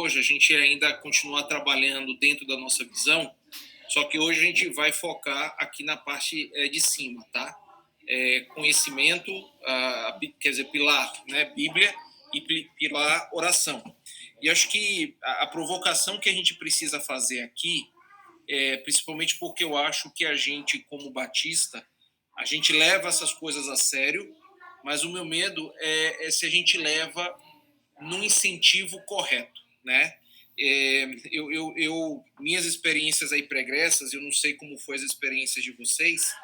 hoje, a gente ainda continua trabalhando dentro da nossa visão, só que hoje a gente vai focar aqui na parte de cima, tá? Conhecimento, quer dizer, pilar, né? Bíblia, e pilar oração. E acho que a provocação que a gente precisa fazer aqui, principalmente porque eu acho que a gente, como batista, a gente leva essas coisas a sério, mas o meu medo é se a gente leva num incentivo correto, né? Minhas experiências aí pregressas, eu não sei como foi as experiências de vocês,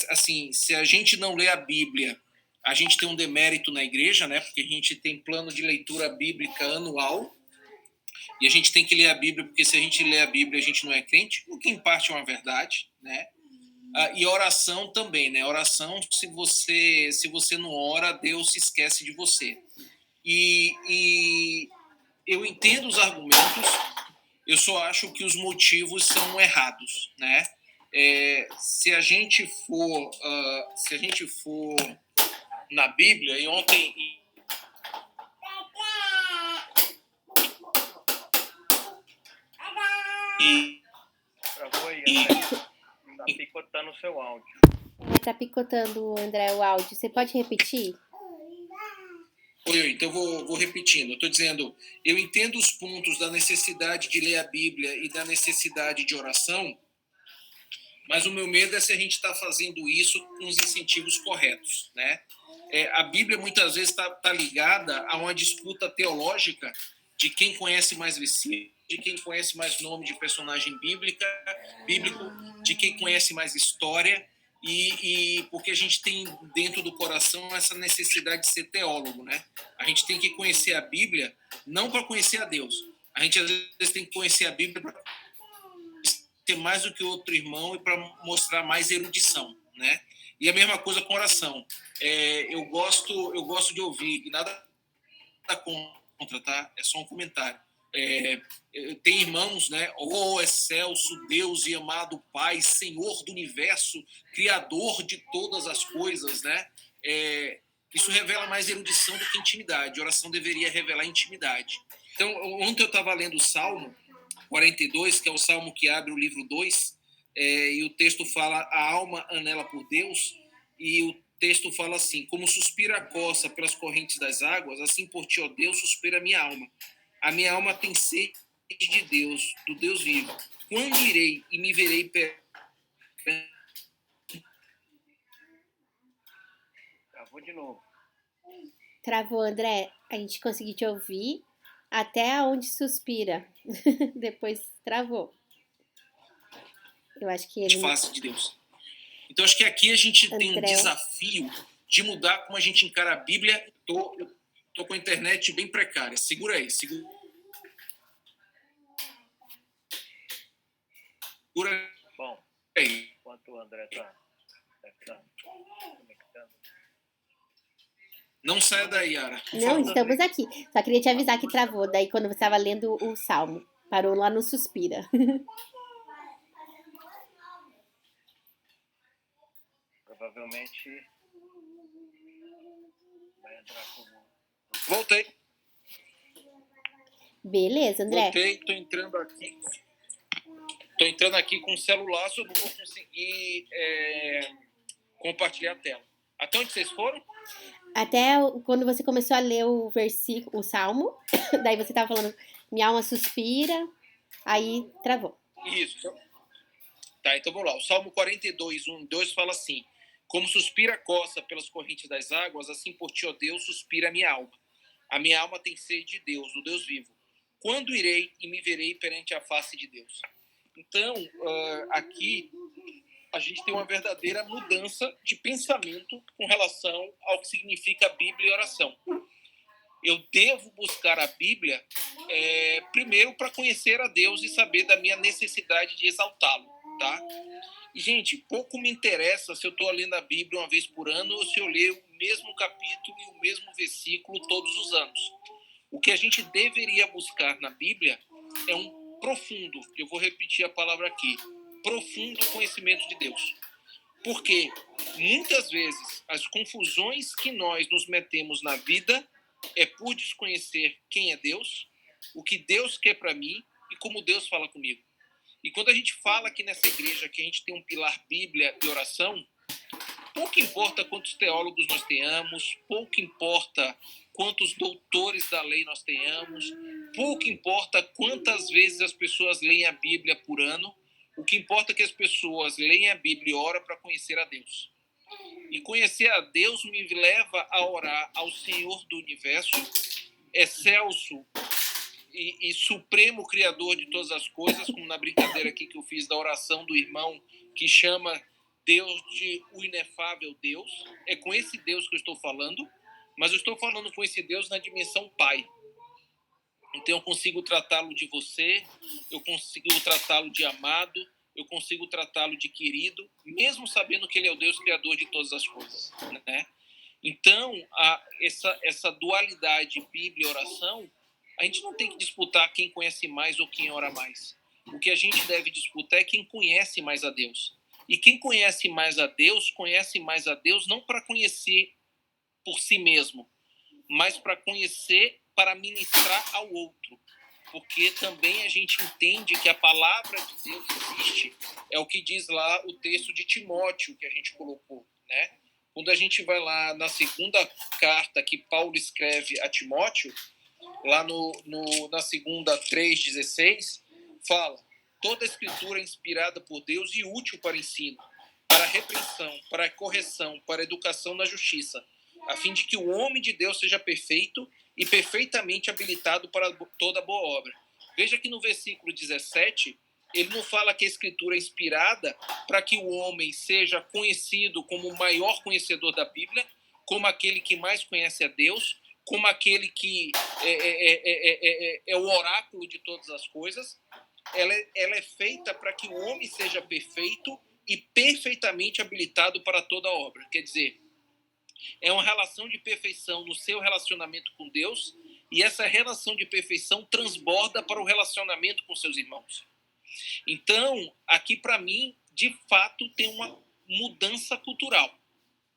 assim, se a gente não lê a Bíblia, a gente tem um demérito na igreja, né? Porque a gente tem plano de leitura bíblica anual, e a gente tem que ler a Bíblia, porque se a gente lê a Bíblia, a gente não é crente, o que em parte é uma verdade, né? E oração também, né? Oração, se você não ora, Deus se esquece de você. E eu entendo os argumentos, eu só acho que os motivos são errados, né? Se a gente for na Bíblia, e ontem Travou aí, André. Tá picotando o seu áudio. Tá picotando, André, o áudio. Você pode repetir? Então vou repetindo. Eu estou dizendo, eu entendo os pontos da necessidade de ler a Bíblia e da necessidade de oração, mas o meu medo é se a gente está fazendo isso com os incentivos corretos, né? A Bíblia muitas vezes está ligada a uma disputa teológica de quem conhece mais versículos, de quem conhece mais nome de personagem bíblico, de quem conhece mais história, e porque a gente tem dentro do coração essa necessidade de ser teólogo, né? A gente tem que conhecer a Bíblia não para conhecer a Deus. A gente às vezes tem que conhecer a Bíblia para ter mais do que outro irmão e para mostrar mais erudição, né? E a mesma coisa com oração. Eu gosto de ouvir, e nada contra, tá? É só um comentário. Tem irmãos, né? Oh, excelso Deus e amado Pai, Senhor do universo, Criador de todas as coisas, né? Isso revela mais erudição do que intimidade. A oração deveria revelar intimidade. Então, ontem eu estava lendo o Salmo 42, que é o Salmo que abre o livro 2, e o texto fala: a alma anela por Deus, e o texto fala assim: como suspira a coça pelas correntes das águas, assim por ti, ó Deus, suspira a minha alma. A minha alma tem sede de Deus, do Deus vivo. Quando irei e me verei Travou de novo. Travou, André. A gente conseguiu te ouvir até onde suspira. Depois travou. Eu acho que ele... face de Deus. Então, acho que aqui a gente tem um desafio de mudar como a gente encara a Bíblia. Tô com a internet bem precária. Segura aí, segura. Bom, aí. Enquanto o André tá conectando. Não saia daí, Yara. Não, estamos aqui. Só queria te avisar que travou. Daí, quando você estava lendo o Salmo, parou lá no suspira. Provavelmente vai entrar como... Voltei. Beleza, André. Voltei, tô entrando aqui. Tô entrando aqui com o celular, só não vou conseguir compartilhar a tela. Até onde vocês foram? Até quando você começou a ler o versículo, o Salmo, daí você estava falando, minha alma suspira, aí travou. Isso. Tá, então vamos lá. O Salmo 42, 1 e 2 fala assim: como suspira a coça pelas correntes das águas, assim por ti, ó Deus, suspira a minha alma. A minha alma tem sede de Deus, do Deus vivo. Quando irei e me verei perante a face de Deus? Então, aqui a gente tem uma verdadeira mudança de pensamento com relação ao que significa a Bíblia e oração. Eu devo buscar a Bíblia primeiro para conhecer a Deus e saber da minha necessidade de exaltá-lo, tá? E, gente, pouco me interessa se eu estou lendo a Bíblia uma vez por ano ou se eu leio o mesmo capítulo e o mesmo versículo todos os anos. O que a gente deveria buscar na Bíblia é um profundo, eu vou repetir a palavra aqui, profundo conhecimento de Deus. Porque muitas vezes as confusões que nós nos metemos na vida é por desconhecer quem é Deus, o que Deus quer para mim e como Deus fala comigo. E quando a gente fala aqui nessa igreja que a gente tem um pilar Bíblia e oração, pouco importa quantos teólogos nós tenhamos, pouco importa quantos doutores da lei nós tenhamos, pouco importa quantas vezes as pessoas leem a Bíblia por ano, o que importa é que as pessoas leem a Bíblia e oram para conhecer a Deus. E conhecer a Deus me leva a orar ao Senhor do Universo, excelso e supremo Criador de todas as coisas, como na brincadeira aqui que eu fiz da oração do irmão que chama Deus de o inefável Deus. É com esse Deus que eu estou falando, mas eu estou falando com esse Deus na dimensão Pai. Então eu consigo tratá-lo de você, eu consigo tratá-lo de amado, eu consigo tratá-lo de querido, mesmo sabendo que ele é o Deus criador de todas as coisas, né? Então, essa dualidade Bíblia e oração, a gente não tem que disputar quem conhece mais ou quem ora mais. O que a gente deve disputar é quem conhece mais a Deus. E quem conhece mais a Deus não para conhecer por si mesmo, mas para conhecer, para ministrar ao outro. Porque também a gente entende que a palavra de Deus existe. É o que diz lá o texto de Timóteo que a gente colocou, né? Quando a gente vai lá na segunda carta que Paulo escreve a Timóteo, lá na segunda 3,16, fala: toda a escritura é inspirada por Deus e útil para ensino, para repreensão, para correção, para educação na justiça, a fim de que o homem de Deus seja perfeito e perfeitamente habilitado para toda boa obra. Veja que no versículo 17, ele não fala que a escritura é inspirada para que o homem seja conhecido como o maior conhecedor da Bíblia, como aquele que mais conhece a Deus, como aquele que é o oráculo de todas as coisas. Ela é feita para que o homem seja perfeito e perfeitamente habilitado para toda obra. Quer dizer, é uma relação de perfeição no seu relacionamento com Deus, e essa relação de perfeição transborda para o relacionamento com seus irmãos. Então, aqui para mim, de fato, tem uma mudança cultural.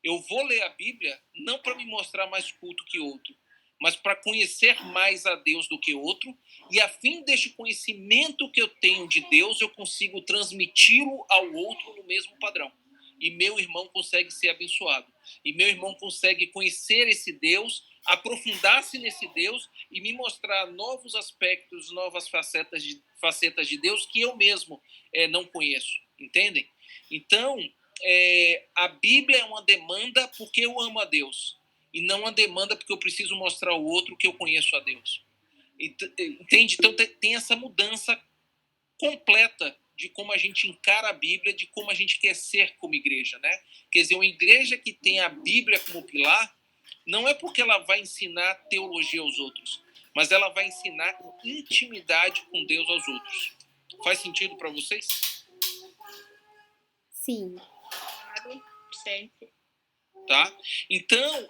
Eu vou ler a Bíblia não para me mostrar mais culto que outro, mas para conhecer mais a Deus do que outro, e a fim deste conhecimento que eu tenho de Deus, eu consigo transmiti-lo ao outro no mesmo padrão. E meu irmão consegue ser abençoado. E meu irmão consegue conhecer esse Deus, aprofundar-se nesse Deus e me mostrar novos aspectos, novas facetas de Deus que eu mesmo não conheço. Entendem? Então, a Bíblia é uma demanda porque eu amo a Deus. E não uma demanda porque eu preciso mostrar ao outro que eu conheço a Deus. Entende? Então, tem essa mudança completa de como a gente encara a Bíblia, de como a gente quer ser como igreja, né? Quer dizer, uma igreja que tem a Bíblia como pilar, não é porque ela vai ensinar teologia aos outros, mas ela vai ensinar intimidade com Deus aos outros. Faz sentido para vocês? Sim. Sempre. Tá? Então,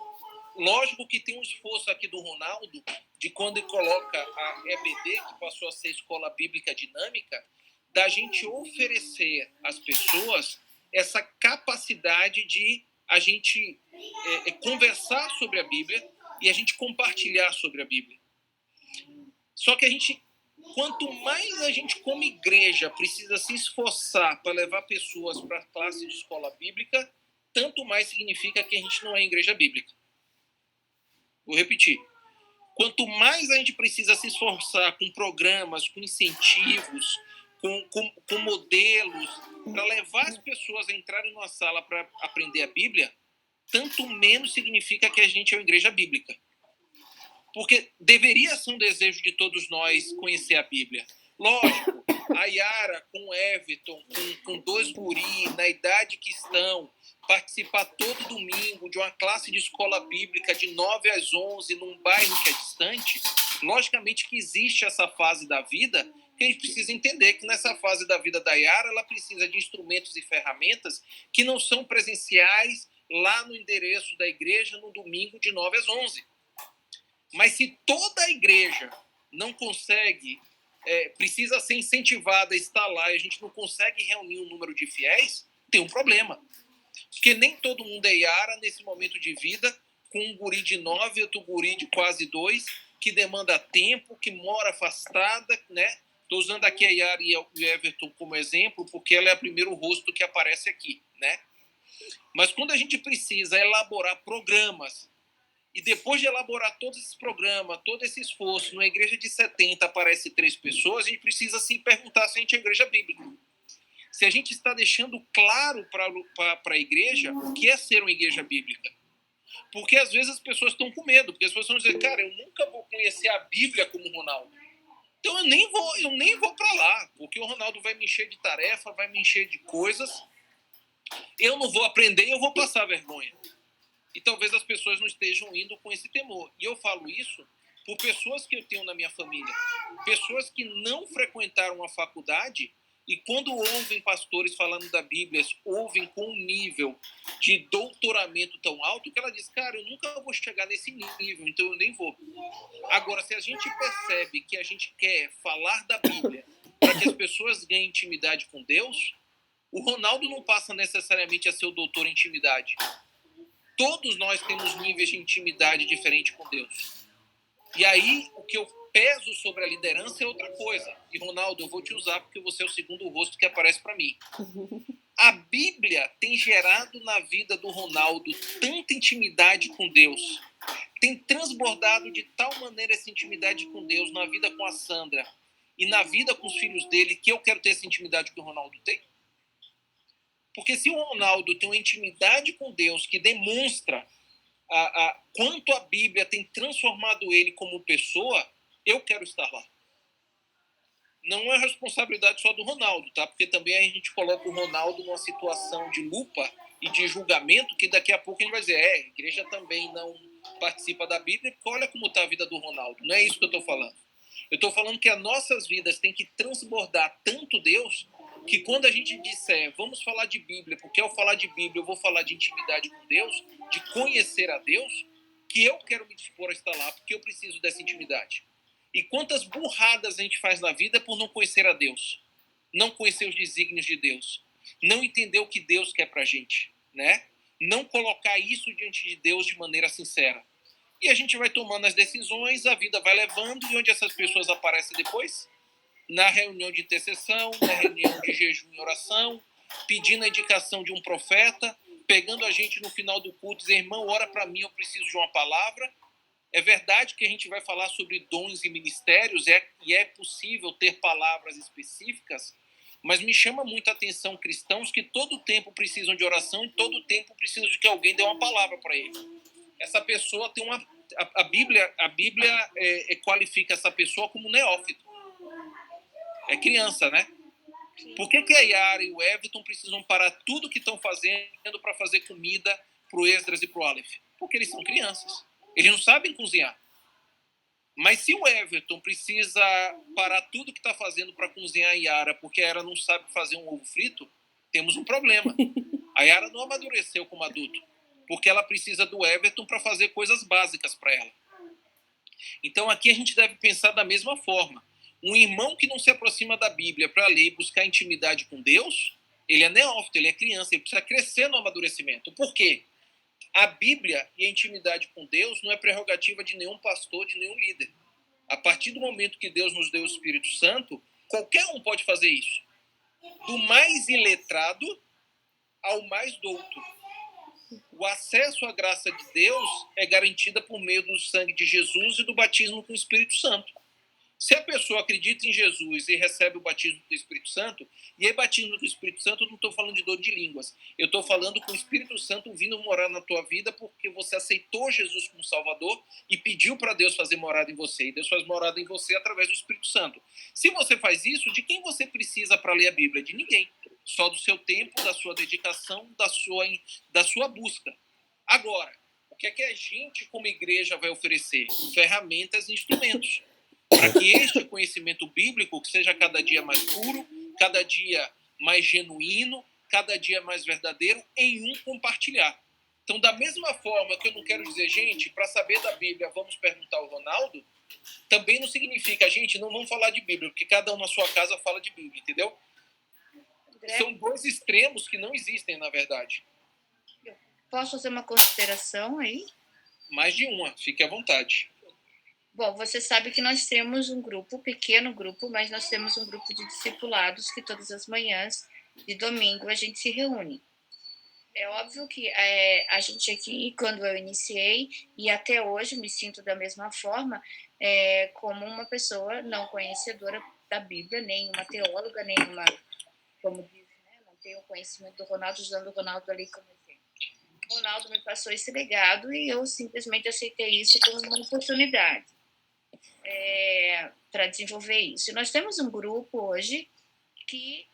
lógico que tem um esforço aqui do Ronaldo, de quando ele coloca a EBD, que passou a ser Escola Bíblica Dinâmica, da gente oferecer às pessoas essa capacidade de a gente conversar sobre a Bíblia e a gente compartilhar sobre a Bíblia. Só que quanto mais a gente como igreja precisa se esforçar para levar pessoas para a classe de escola bíblica, tanto mais significa que a gente não é igreja bíblica. Vou repetir. Quanto mais a gente precisa se esforçar com programas, com incentivos, com modelos, para levar as pessoas a entrarem numa sala para aprender a Bíblia, tanto menos significa que a gente é uma igreja bíblica. Porque deveria ser um desejo de todos nós conhecer a Bíblia. Lógico, a Yara com o Everton, com 2 guris, na idade que estão, participar todo domingo de uma classe de escola bíblica de 9 às 11 num bairro que é distante, logicamente que existe essa fase da vida que a gente precisa entender que nessa fase da vida da Yara, ela precisa de instrumentos e ferramentas que não são presenciais lá no endereço da igreja no domingo de 9 às 11. Mas se toda a igreja não consegue, precisa ser incentivada a estar lá e a gente não consegue reunir um número de fiéis, tem um problema. Porque nem todo mundo é Yara nesse momento de vida com um guri de 9, outro guri de quase 2, que demanda tempo, que mora afastada, né? Estou usando aqui a Yara e o Everton como exemplo, porque ela é o primeiro rosto que aparece aqui, né? Mas quando a gente precisa elaborar programas, e depois de elaborar todos esses programas, todo esse esforço, numa igreja de 70 aparece 3 pessoas, a gente precisa se perguntar se a gente é igreja bíblica. Se a gente está deixando claro para a igreja o que é ser uma igreja bíblica. Porque às vezes as pessoas estão com medo, porque as pessoas vão dizer, cara, eu nunca vou conhecer a Bíblia como o Ronaldo. Então eu nem vou para lá, porque o Ronaldo vai me encher de tarefa, vai me encher de coisas. Eu não vou aprender e eu vou passar vergonha. E talvez as pessoas não estejam indo com esse temor. E eu falo isso por pessoas que eu tenho na minha família. Pessoas que não frequentaram a faculdade e quando ouvem pastores falando da Bíblia, ouvem com um nível de doutoramento tão alto que ela diz, cara, eu nunca vou chegar nesse nível, então eu nem vou. Agora, se a gente percebe que a gente quer falar da Bíblia para que as pessoas ganhem intimidade com Deus, o Ronaldo não passa necessariamente a ser o doutor em intimidade. Todos nós temos níveis de intimidade diferentes com Deus. E aí, o que eu peso sobre a liderança é outra coisa. E, Ronaldo, eu vou te usar porque você é o segundo rosto que aparece para mim. A Bíblia tem gerado na vida do Ronaldo tanta intimidade com Deus, tem transbordado de tal maneira essa intimidade com Deus na vida com a Sandra e na vida com os filhos dele, que eu quero ter essa intimidade que o Ronaldo tem. Porque se o Ronaldo tem uma intimidade com Deus que demonstra quanto a Bíblia tem transformado ele como pessoa, eu quero estar lá. Não é responsabilidade só do Ronaldo, tá? Porque também a gente coloca o Ronaldo numa situação de lupa e de julgamento que daqui a pouco a gente vai dizer, a igreja também não participa da Bíblia, porque olha como está a vida do Ronaldo. Não é isso que eu estou falando. Eu estou falando que as nossas vidas têm que transbordar tanto Deus que quando a gente disser, vamos falar de Bíblia, porque ao falar de Bíblia eu vou falar de intimidade com Deus, de conhecer a Deus, que eu quero me dispor a estar lá, porque eu preciso dessa intimidade. E quantas burradas a gente faz na vida por não conhecer a Deus, não conhecer os desígnios de Deus, não entender o que Deus quer pra gente, né? Não colocar isso diante de Deus de maneira sincera. E a gente vai tomando as decisões, a vida vai levando, e onde essas pessoas aparecem depois? Na reunião de intercessão, na reunião de jejum e oração, pedindo a indicação de um profeta, pegando a gente no final do culto e dizer, irmão, ora para mim, eu preciso de uma palavra. É verdade que a gente vai falar sobre dons e ministérios, e é possível ter palavras específicas, mas me chama muito a atenção cristãos que todo tempo precisam de oração e todo tempo precisam de que alguém dê uma palavra para ele. Essa pessoa tem uma... A Bíblia qualifica essa pessoa como neófito. É criança, né? Por que a Yara e o Everton precisam parar tudo que estão fazendo para fazer comida para o Esdras e para o Aleph? Porque eles são crianças. Eles não sabem cozinhar. Mas se o Everton precisa parar tudo que está fazendo para cozinhar a Yara porque a Yara não sabe fazer um ovo frito, temos um problema. A Yara não amadureceu como adulto, porque ela precisa do Everton para fazer coisas básicas para ela. Então aqui a gente deve pensar da mesma forma. Um irmão que não se aproxima da Bíblia para ler e buscar intimidade com Deus, ele é neófito, ele é criança, ele precisa crescer no amadurecimento. Por quê? A Bíblia e a intimidade com Deus não é prerrogativa de nenhum pastor, de nenhum líder. A partir do momento que Deus nos deu o Espírito Santo, qualquer um pode fazer isso. Do mais iletrado ao mais douto. O acesso à graça de Deus é garantida por meio do sangue de Jesus e do batismo com o Espírito Santo. Se a pessoa acredita em Jesus e recebe o batismo do Espírito Santo, e aí batismo do Espírito Santo, eu não estou falando de dor de línguas, eu estou falando com o Espírito Santo vindo morar na tua vida porque você aceitou Jesus como Salvador e pediu para Deus fazer morada em você, e Deus faz morada em você através do Espírito Santo. Se você faz isso, de quem você precisa para ler a Bíblia? De ninguém. Só do seu tempo, da sua dedicação, da sua busca. Agora, o que é que a gente como igreja vai oferecer? Ferramentas e instrumentos. Para que este conhecimento bíblico seja cada dia mais puro, cada dia mais genuíno, cada dia mais verdadeiro, em um compartilhar. Então, da mesma forma que eu não quero dizer, gente, para saber da Bíblia, vamos perguntar ao Ronaldo, também não significa, gente, não vamos falar de Bíblia, porque cada um na sua casa fala de Bíblia, entendeu? São dois extremos que não existem, na verdade. Posso fazer uma consideração aí? Mais de uma, fique à vontade. Bom, você sabe que nós temos um grupo, pequeno grupo, mas nós temos um grupo de discipulados que todas as manhãs de domingo a gente se reúne. É óbvio que a gente aqui, quando eu iniciei, e até hoje me sinto da mesma forma, como uma pessoa não conhecedora da Bíblia, nem uma teóloga, nem uma, como diz, né, não tenho conhecimento do Ronaldo, usando o Ronaldo ali como exemplo. O Ronaldo me passou esse legado e eu simplesmente aceitei isso como uma oportunidade para desenvolver isso. E nós temos um grupo hoje que,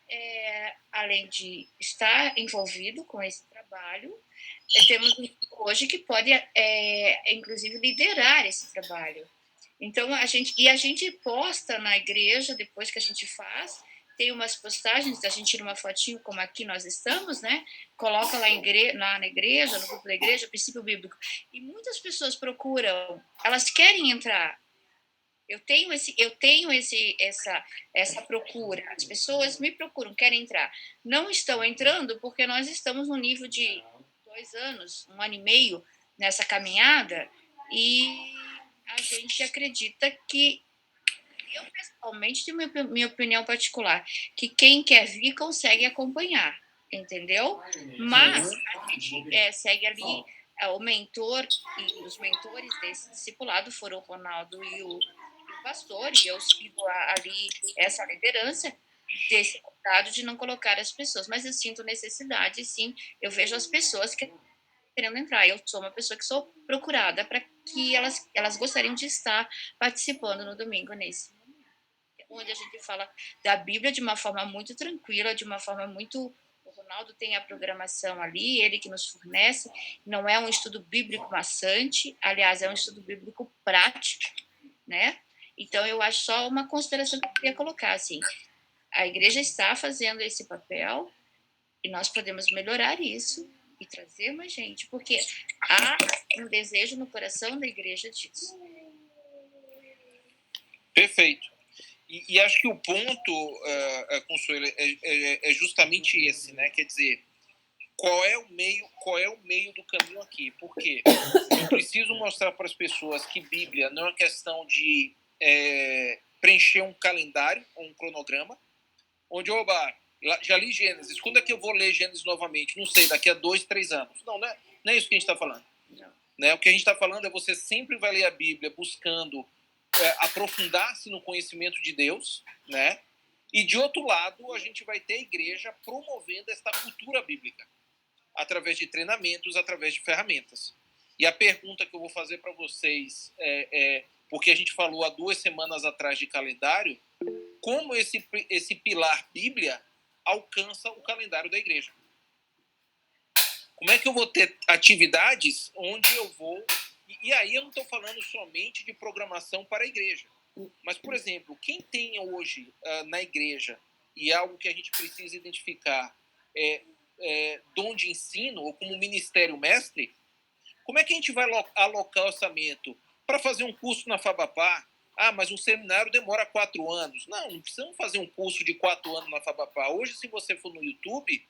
além de estar envolvido com esse trabalho, temos um grupo hoje que pode, inclusive, liderar esse trabalho. Então, a gente posta na igreja, depois que a gente faz, tem umas postagens, a gente tira uma fotinho, como aqui nós estamos, né? Coloca lá na igreja, no grupo da igreja, princípio bíblico. E muitas pessoas procuram, elas querem entrar. Eu tenho essa procura. As pessoas me procuram, querem entrar. Não estão entrando porque nós estamos no nível de 2 anos, 1 ano e meio nessa caminhada, e a gente acredita que, eu pessoalmente tenho minha opinião particular, que quem quer vir consegue acompanhar, entendeu? Mas a gente segue ali o mentor, e os mentores desse discipulado foram o Ronaldo e o pastor, e eu sigo ali essa liderança desse cuidado de não colocar as pessoas, mas eu sinto necessidade, sim, eu vejo as pessoas querendo entrar, eu sou uma pessoa que sou procurada para que elas gostariam de estar participando no domingo nesse momento, onde a gente fala da Bíblia de uma forma muito tranquila, de uma forma muito... O Ronaldo tem a programação ali, ele que nos fornece, não é um estudo bíblico maçante, aliás, é um estudo bíblico prático, né? Então, eu acho só uma consideração que eu queria colocar, assim, a igreja está fazendo esse papel e nós podemos melhorar isso e trazer mais gente, porque há um desejo no coração da igreja disso. Perfeito. E acho que o ponto, Consuelo, é justamente esse, né? Quer dizer, qual é o meio do caminho aqui? Porque eu preciso mostrar para as pessoas que Bíblia não é uma questão de preencher um calendário ou um cronograma, onde, já li Gênesis, quando é que eu vou ler Gênesis novamente? Não sei, daqui a 2, 3 anos. Não é isso que a gente está falando. Né? O que a gente está falando é você sempre vai ler a Bíblia buscando aprofundar-se no conhecimento de Deus, né? E, de outro lado, a gente vai ter a igreja promovendo esta cultura bíblica, através de treinamentos, através de ferramentas. E a pergunta que eu vou fazer para vocês porque a gente falou há 2 semanas atrás de calendário, como esse pilar Bíblia alcança o calendário da igreja? Como é que eu vou ter atividades onde eu vou... E aí eu não estou falando somente de programação para a igreja. Mas, por exemplo, quem tem hoje na igreja, e algo que a gente precisa identificar, dom de ensino, ou como ministério mestre, como é que a gente vai alocar orçamento para fazer um curso na Fabapar? Mas um seminário demora 4 anos. Não precisamos fazer um curso de 4 anos na Fabapar. Hoje, se você for no YouTube,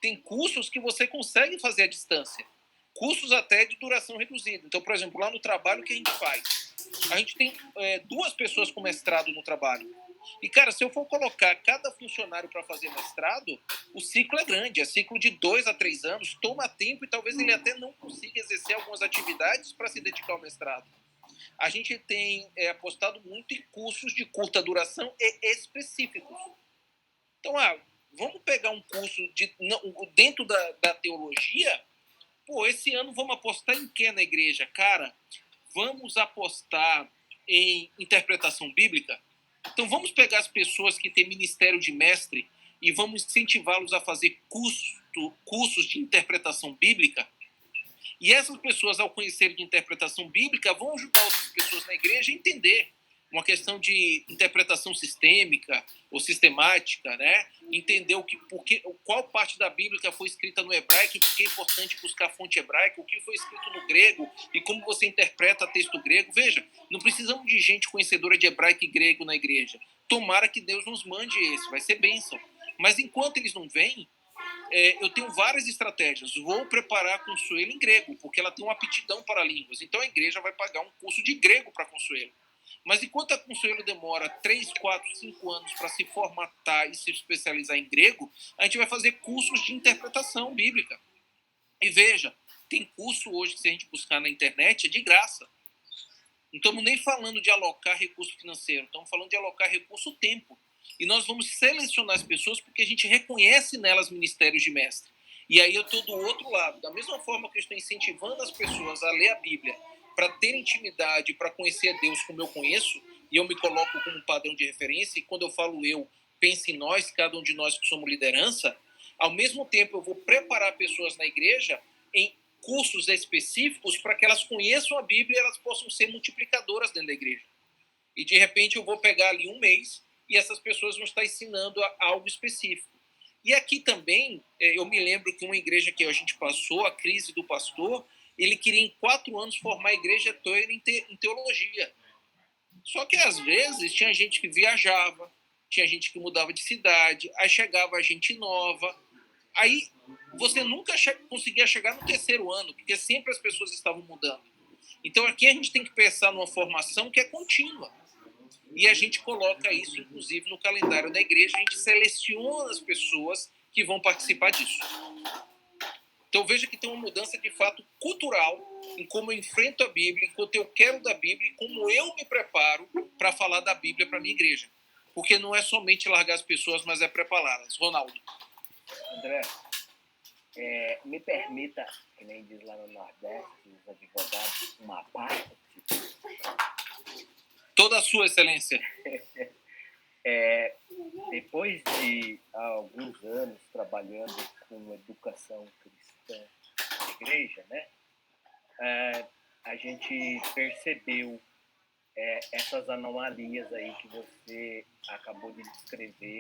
tem cursos que você consegue fazer à distância. Cursos até de duração reduzida. Então, por exemplo, lá no trabalho, o que a gente faz? A gente tem 2 pessoas com mestrado no trabalho. E, cara, se eu for colocar cada funcionário para fazer mestrado, o ciclo é grande. É ciclo de 2 a 3 anos, toma tempo e talvez ele até não consiga exercer algumas atividades para se dedicar ao mestrado. A gente tem apostado muito em cursos de curta duração e específicos. Então, vamos pegar um curso dentro da teologia. Esse ano vamos apostar em quê na igreja? Cara, vamos apostar em interpretação bíblica? Então vamos pegar as pessoas que têm ministério de mestre e vamos incentivá-los a fazer cursos de interpretação bíblica. E essas pessoas, ao conhecerem de interpretação bíblica, vão ajudar outras pessoas na igreja a entender uma questão de interpretação sistêmica ou sistemática, né? Entender qual parte da Bíblia foi escrita no hebraico e por que é importante buscar a fonte hebraica, o que foi escrito no grego e como você interpreta texto grego. Veja, não precisamos de gente conhecedora de hebraico e grego na igreja. Tomara que Deus nos mande esse, vai ser bênção. Mas enquanto eles não vêm, eu tenho várias estratégias. Vou preparar a Consuelo em grego, porque ela tem uma aptidão para línguas. Então a igreja vai pagar um curso de grego para a Consuelo. Mas enquanto a Consuelo demora 3, 4, 5 anos para se formatar e se especializar em grego, a gente vai fazer cursos de interpretação bíblica. E veja, tem curso hoje que se a gente buscar na internet é de graça. Não estamos nem falando de alocar recurso financeiro, estamos falando de alocar recurso tempo. E nós vamos selecionar as pessoas porque a gente reconhece nelas ministérios de mestre. E aí eu estou do outro lado. Da mesma forma que eu estou incentivando as pessoas a ler a Bíblia para ter intimidade, para conhecer a Deus como eu conheço, e eu me coloco como padrão de referência, e quando eu falo eu, penso em nós, cada um de nós que somos liderança, ao mesmo tempo eu vou preparar pessoas na igreja em cursos específicos para que elas conheçam a Bíblia e elas possam ser multiplicadoras dentro da igreja. E de repente eu vou pegar ali um mês e essas pessoas vão estar ensinando algo específico. E aqui também, eu me lembro que uma igreja que a gente passou, a crise do pastor, ele queria em 4 anos formar a igreja toda em teologia. Só que às vezes tinha gente que viajava, tinha gente que mudava de cidade, aí chegava gente nova, aí você nunca conseguia chegar no 3º ano, porque sempre as pessoas estavam mudando. Então aqui a gente tem que pensar numa formação que é contínua. E a gente coloca isso, inclusive, no calendário da igreja, a gente seleciona as pessoas que vão participar disso. Então veja que tem uma mudança de fato cultural em como eu enfrento a Bíblia, em quanto eu quero da Bíblia e como eu me preparo para falar da Bíblia para a minha igreja. Porque não é somente largar as pessoas, mas é prepará-las. Ronaldo. André, me permita, que nem diz lá no Nordeste, os advogados, uma parte. Toda a sua excelência. Depois de alguns anos trabalhando com educação cristã na igreja, né, a gente percebeu essas anomalias aí que você acabou de descrever,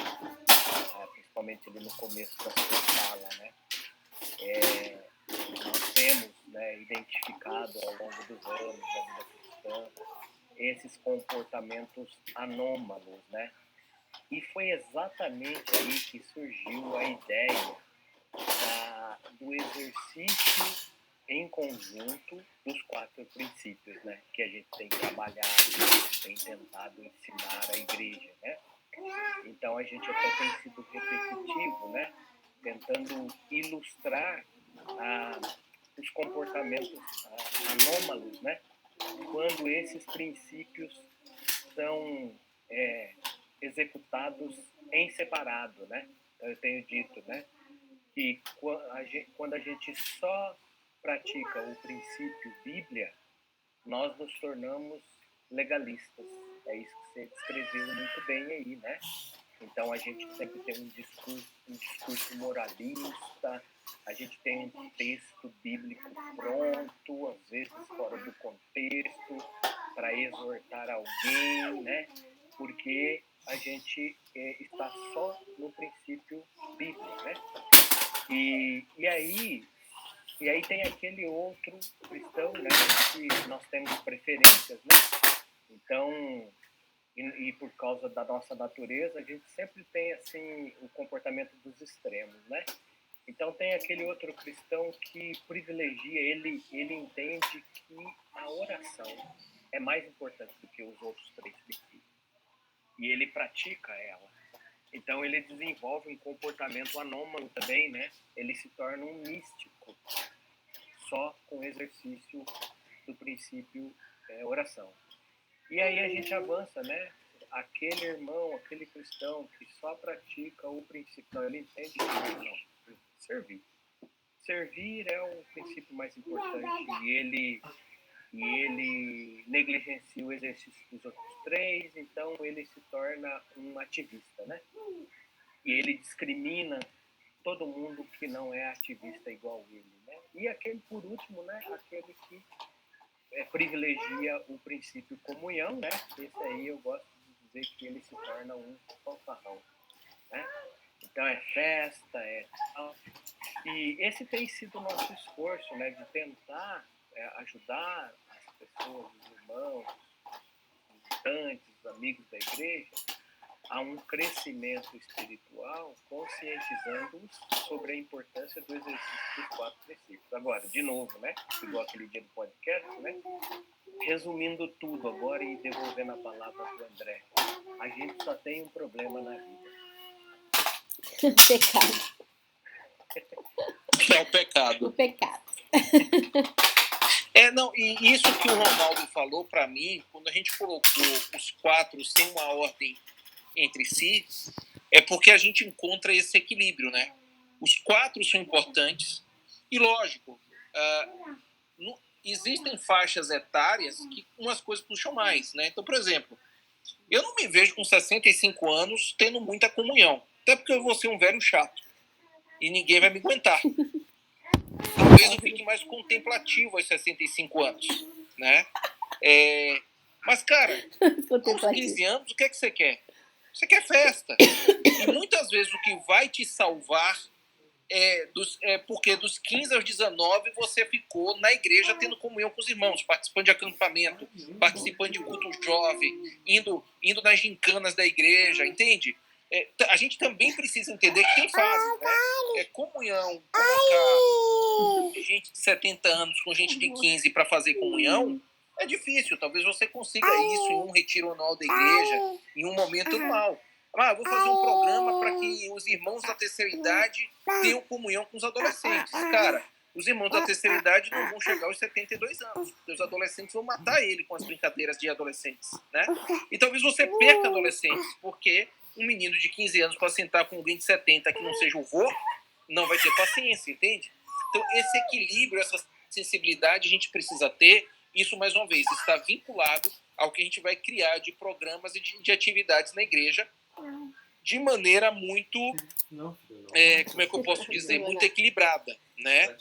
principalmente ali no começo da sua fala, né? Nós temos, né, identificado ao longo dos anos da vida cristã esses comportamentos anômalos, né? E foi exatamente aí que surgiu a ideia do exercício em conjunto dos 4 princípios, né? Que a gente tem trabalhado, tem tentado ensinar à igreja, né? Então a gente até tem sido repetitivo, né? Tentando ilustrar os comportamentos anômalos, né? Quando esses princípios são executados em separado, né? Eu tenho dito, né, que quando a gente só pratica o princípio Bíblia, nós nos tornamos legalistas. É isso que você descreveu muito bem aí, né? Então a gente sempre tem um discurso moralista, a gente tem um texto bíblico pronto, às vezes fora do contexto, para exortar alguém, né? Porque a gente está só no princípio bíblico, né? E aí tem aquele outro cristão, né? Que nós temos preferências, né? Então, e por causa da nossa natureza, a gente sempre tem assim o comportamento dos extremos, né? Então tem aquele outro cristão que privilegia, ele entende que a oração é mais importante do que os outros 3 princípios. E ele pratica ela. Então ele desenvolve um comportamento anômalo também, né? Ele se torna um místico só com o exercício do princípio oração. E aí a gente avança, né? Aquele irmão, aquele cristão que só pratica o princípio, não, ele entende que não, servir. Servir é o princípio mais importante e ele negligencia o exercício dos outros 3, então ele se torna um ativista, né? E ele discrimina todo mundo que não é ativista igual ele, né? E aquele, por último, né? Aquele que privilegia o princípio comunhão, né? Esse aí eu gosto de dizer que ele se torna um fanfarrão, né? Então é festa, é tal. E esse tem sido o nosso esforço, né? De tentar ajudar as pessoas, os irmãos, os visitantes, os amigos da igreja, a um crescimento espiritual, conscientizando-os sobre a importância do exercício dos 4 princípios. Agora, de novo, né? Igual aquele dia do podcast, né? Resumindo tudo agora e devolvendo a palavra para o André. A gente só tem um problema na vida. Pecado. É o pecado. O pecado. Não, e isso que o Ronaldo falou para mim, quando a gente colocou os 4 sem uma ordem entre si, é porque a gente encontra esse equilíbrio, né? Os 4 são importantes e, lógico, existem faixas etárias que umas coisas puxam mais, né? Então, por exemplo, eu não me vejo com 65 anos tendo muita comunhão, até porque eu vou ser um velho chato e ninguém vai me aguentar. Talvez eu fique mais contemplativo aos 65 anos, né? Mas, cara, aos 15 anos, o que é que você quer? Você quer festa. E muitas vezes o que vai te salvar porque dos 15 aos 19 você ficou na igreja tendo comunhão com os irmãos, participando de acampamento, participando de culto jovem, indo nas gincanas da igreja, entende? A gente também precisa entender que tem fases, né? Comunhão, colocar gente de 70 anos com gente de 15 para fazer comunhão é difícil. Talvez você consiga isso em um retiro anual da igreja, em um momento anual. Vou fazer um programa para que os irmãos da terceira idade tenham comunhão com os adolescentes. Cara, os irmãos da terceira idade não vão chegar aos 72 anos. Porque os adolescentes vão matar ele com as brincadeiras de adolescentes, né? E talvez você perca adolescentes, porque um menino de 15 anos para sentar com alguém de 70 que não seja o vô, não vai ter paciência, entende? Então, esse equilíbrio, essa sensibilidade a gente precisa ter. Isso, mais uma vez, está vinculado ao que a gente vai criar de programas e de atividades na igreja de maneira muito, como é que eu posso dizer, muito equilibrada, né?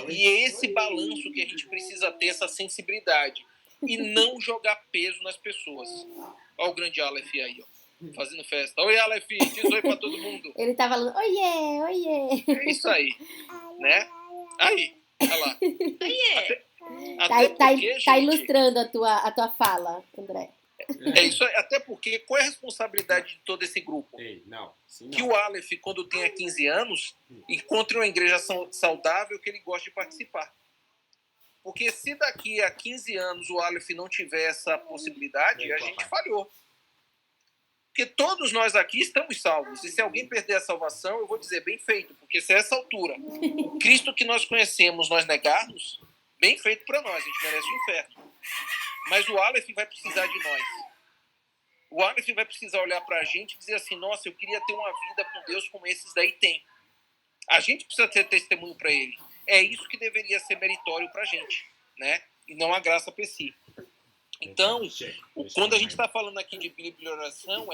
E é esse balanço que a gente precisa ter, essa sensibilidade, e não jogar peso nas pessoas. Olha o grande Aleph aí, ó, fazendo festa. Oi, Aleph, diz oi pra todo mundo. Ele tá falando, oiê, oiê. É isso aí, né? Aí, olha lá. Oiê. Até porque, tá gente, ilustrando a tua fala, André. É isso aí, até porque qual é a responsabilidade de todo esse grupo? Que o Aleph, quando tenha 15 anos, encontre uma igreja saudável que ele goste de participar. Porque se daqui a 15 anos o Aleph não tiver essa possibilidade, a gente falhou. Porque todos nós aqui estamos salvos. E se alguém perder a salvação, eu vou dizer, bem feito. Porque se a essa altura, o Cristo que nós conhecemos, nós negarmos, bem feito para nós, a gente merece o inferno. Mas o Aleph vai precisar de nós. O Aleph vai precisar olhar para a gente e dizer assim, nossa, eu queria ter uma vida com Deus como esses daí tem. A gente precisa ter testemunho para ele. É isso que deveria ser meritório para a gente, né? E não a graça per si. Então, quando a gente está falando aqui de Bíblia e oração,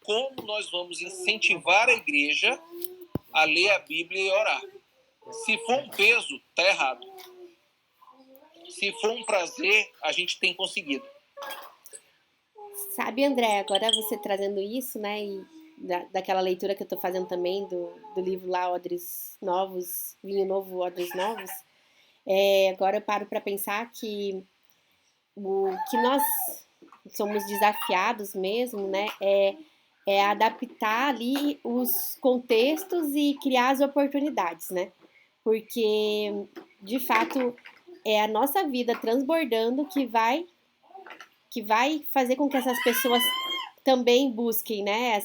como nós vamos incentivar a igreja a ler a Bíblia e orar. Se for um peso, tá errado. Se for um prazer, a gente tem conseguido. Sabe, André, agora você trazendo isso, né, e daquela leitura que eu tô fazendo também do livro lá, Odres Novos, Vinho Novo, Odres Novos, agora eu paro para pensar que o que nós somos desafiados mesmo, né, é adaptar ali os contextos e criar as oportunidades, né, porque, de fato, é a nossa vida transbordando que vai fazer com que essas pessoas também busquem, né,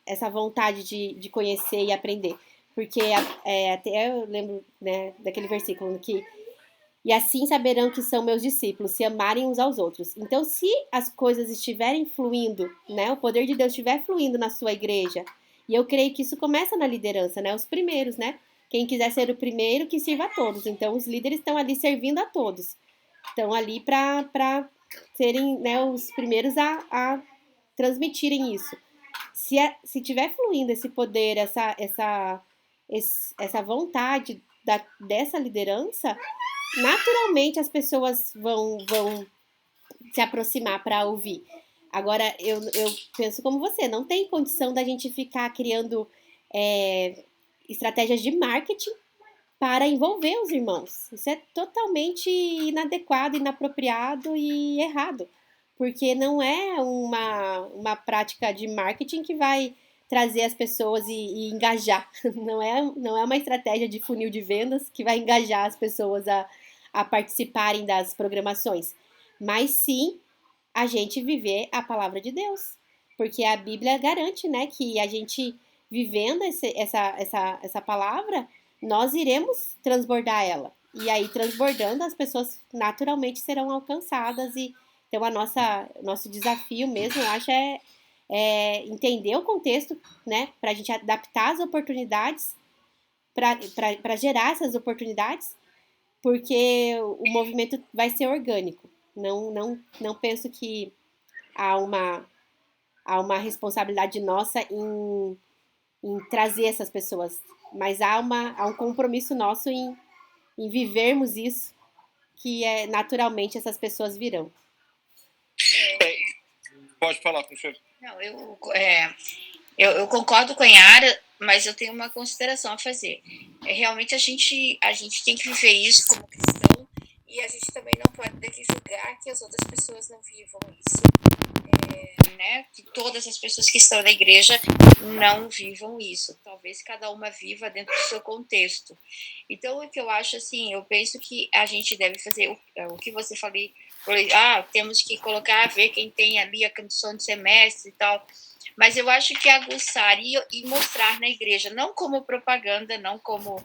essa vontade de conhecer e aprender. Porque até eu lembro, né, daquele versículo que e assim saberão que são meus discípulos, se amarem uns aos outros. Então, se as coisas estiverem fluindo, né, o poder de Deus estiver fluindo na sua igreja, e eu creio que isso começa na liderança, né, os primeiros, né, quem quiser ser o primeiro, que sirva a todos. Então, os líderes estão ali servindo a todos. Estão ali para serem, né, os primeiros a transmitirem isso. Se tiver fluindo esse poder, essa vontade dessa liderança, naturalmente as pessoas vão se aproximar para ouvir. Agora, eu penso como você, não tem condição da gente ficar criando estratégias de marketing para envolver os irmãos. Isso é totalmente inadequado, inapropriado e errado. porque não é uma prática de marketing que vai trazer as pessoas e engajar. Não é uma estratégia de funil de vendas que vai engajar as pessoas a participarem das programações, mas sim a gente viver a palavra de Deus, porque a Bíblia garante, né, que a gente vivendo essa palavra, nós iremos transbordar ela. E aí, transbordando, as pessoas naturalmente serão alcançadas. E então, nosso desafio mesmo, eu acho, é entender o contexto, né, para a gente adaptar as oportunidades, para gerar essas oportunidades, porque o movimento vai ser orgânico. Não penso que há uma responsabilidade nossa em trazer essas pessoas, mas há um compromisso nosso em vivermos isso, que é naturalmente essas pessoas virão. Pode falar, professor. Não, eu concordo com a Yara, mas eu tenho uma consideração a fazer. Realmente a gente tem que viver isso como cristão, e a gente também não pode julgar que as outras pessoas não vivam isso. Né? Que todas as pessoas que estão na igreja não vivam isso. Talvez cada uma viva dentro do seu contexto. Então, o que eu acho, assim, eu penso que a gente deve fazer o que você falou, temos que colocar, ver quem tem ali a condição de semestre e tal. Mas eu acho que aguçar e mostrar na igreja, não como propaganda, não como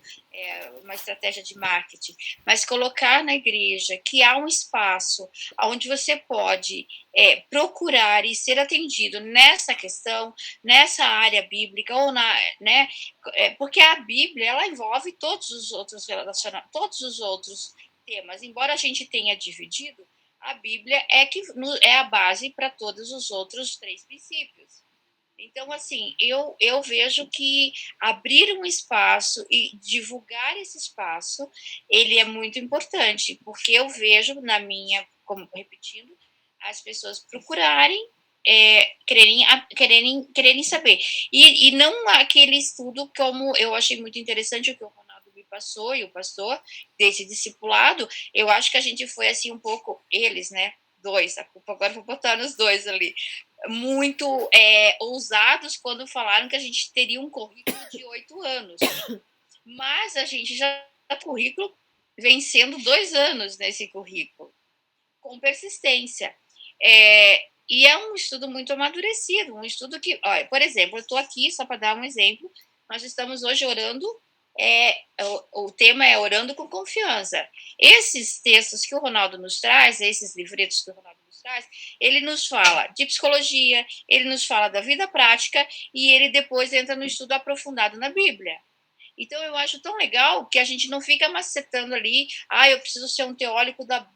uma estratégia de marketing, mas colocar na igreja que há um espaço onde você pode procurar e ser atendido nessa questão, nessa área bíblica, ou né, porque a Bíblia ela envolve todos os outros todos os outros temas. Embora a gente tenha dividido, a Bíblia é a base para todos os outros 3 princípios. Então, assim, eu vejo que abrir um espaço e divulgar esse espaço, ele é muito importante, porque eu vejo repetindo, as pessoas procurarem, quererem saber. E não aquele estudo, como eu achei muito interessante o que o Ronaldo me passou, e o pastor, desse discipulado, eu acho que a gente foi, assim, um pouco, eles, né, 2, a culpa agora vou botar nos 2 ali, muito ousados quando falaram que a gente teria um currículo de 8 anos. Mas a gente já está currículo vencendo 2 anos nesse currículo, com persistência. E é um estudo muito amadurecido, um estudo que, olha, por exemplo, eu estou aqui, só para dar um exemplo, nós estamos hoje orando, o tema é orando com confiança. Esses textos que o Ronaldo nos traz, esses livretos que o Ronaldo nos traz, ele nos fala de psicologia, ele nos fala da vida prática, e ele depois entra no estudo aprofundado na Bíblia. Então, eu acho tão legal que a gente não fica macetando ali, eu preciso ser um teólogo da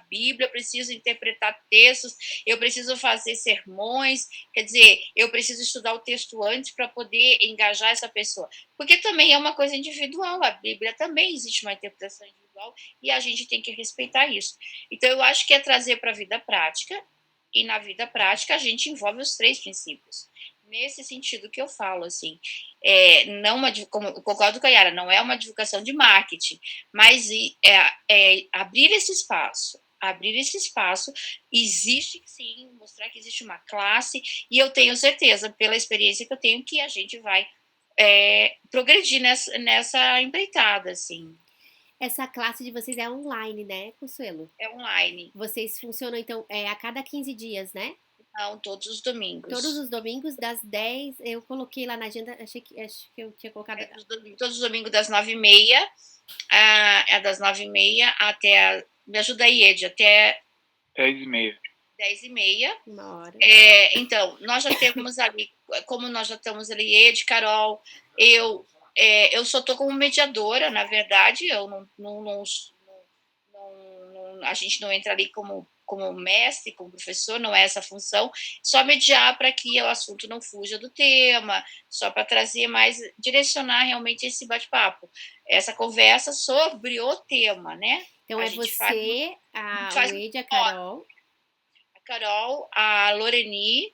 Bíblia, eu preciso interpretar textos, eu preciso fazer sermões, quer dizer, eu preciso estudar o texto antes para poder engajar essa pessoa. Porque também é uma coisa individual, a Bíblia também existe uma interpretação individual e a gente tem que respeitar isso. Então, eu acho que é trazer para a vida prática, e na vida prática a gente envolve os 3 princípios. Nesse sentido que eu falo, assim, concordo com a Yara, não é uma divulgação de marketing, mas abrir esse espaço, existe sim, mostrar que existe uma classe, e eu tenho certeza, pela experiência que eu tenho, que a gente vai progredir nessa empreitada, assim. Essa classe de vocês é online, né, Consuelo? É online. Vocês funcionam, então, a cada 15 dias, né? Não, todos os domingos. Todos os domingos, das 10, eu coloquei lá na agenda, acho que eu tinha colocado... Todos os domingos, das 9h30, das 9h30 até... Me ajuda aí, Ed, até... 10h30. 10h30. Uma hora. Então, nós já temos ali, como nós já estamos ali, Ed, Carol, eu só estou como mediadora, na verdade, eu a gente não entra ali como mestre, como professor, não é essa a função, só mediar para que o assunto não fuja do tema, só para trazer mais, direcionar realmente esse bate-papo, essa conversa sobre o tema, né? Então, é você, o Ed, a Carol, a Loreni,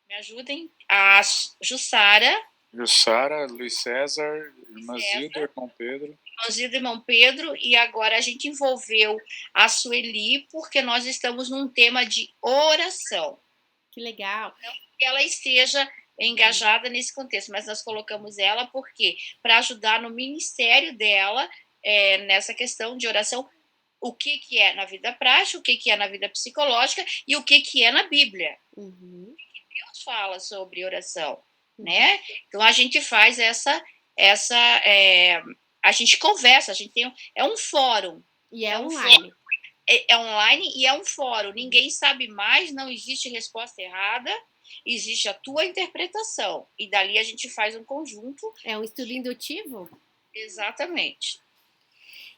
me ajudem, a Jussara, Luiz César, irmã Zilda, irmão Pedro. irmãozinho do irmão Pedro, e agora a gente envolveu a Sueli, porque nós estamos num tema de oração. Que legal. Não que ela esteja engajada nesse contexto, mas nós colocamos ela porque para ajudar no ministério dela nessa questão de oração, o que é na vida prática, o que é na vida psicológica e o que é na Bíblia. Uhum. Deus fala sobre oração, né? Então a gente faz a gente conversa, a gente tem um fórum. E é um online. Fórum, é online e é um fórum. Ninguém sabe mais, não existe resposta errada, existe a tua interpretação. E dali a gente faz um conjunto. É um estudo indutivo? Exatamente.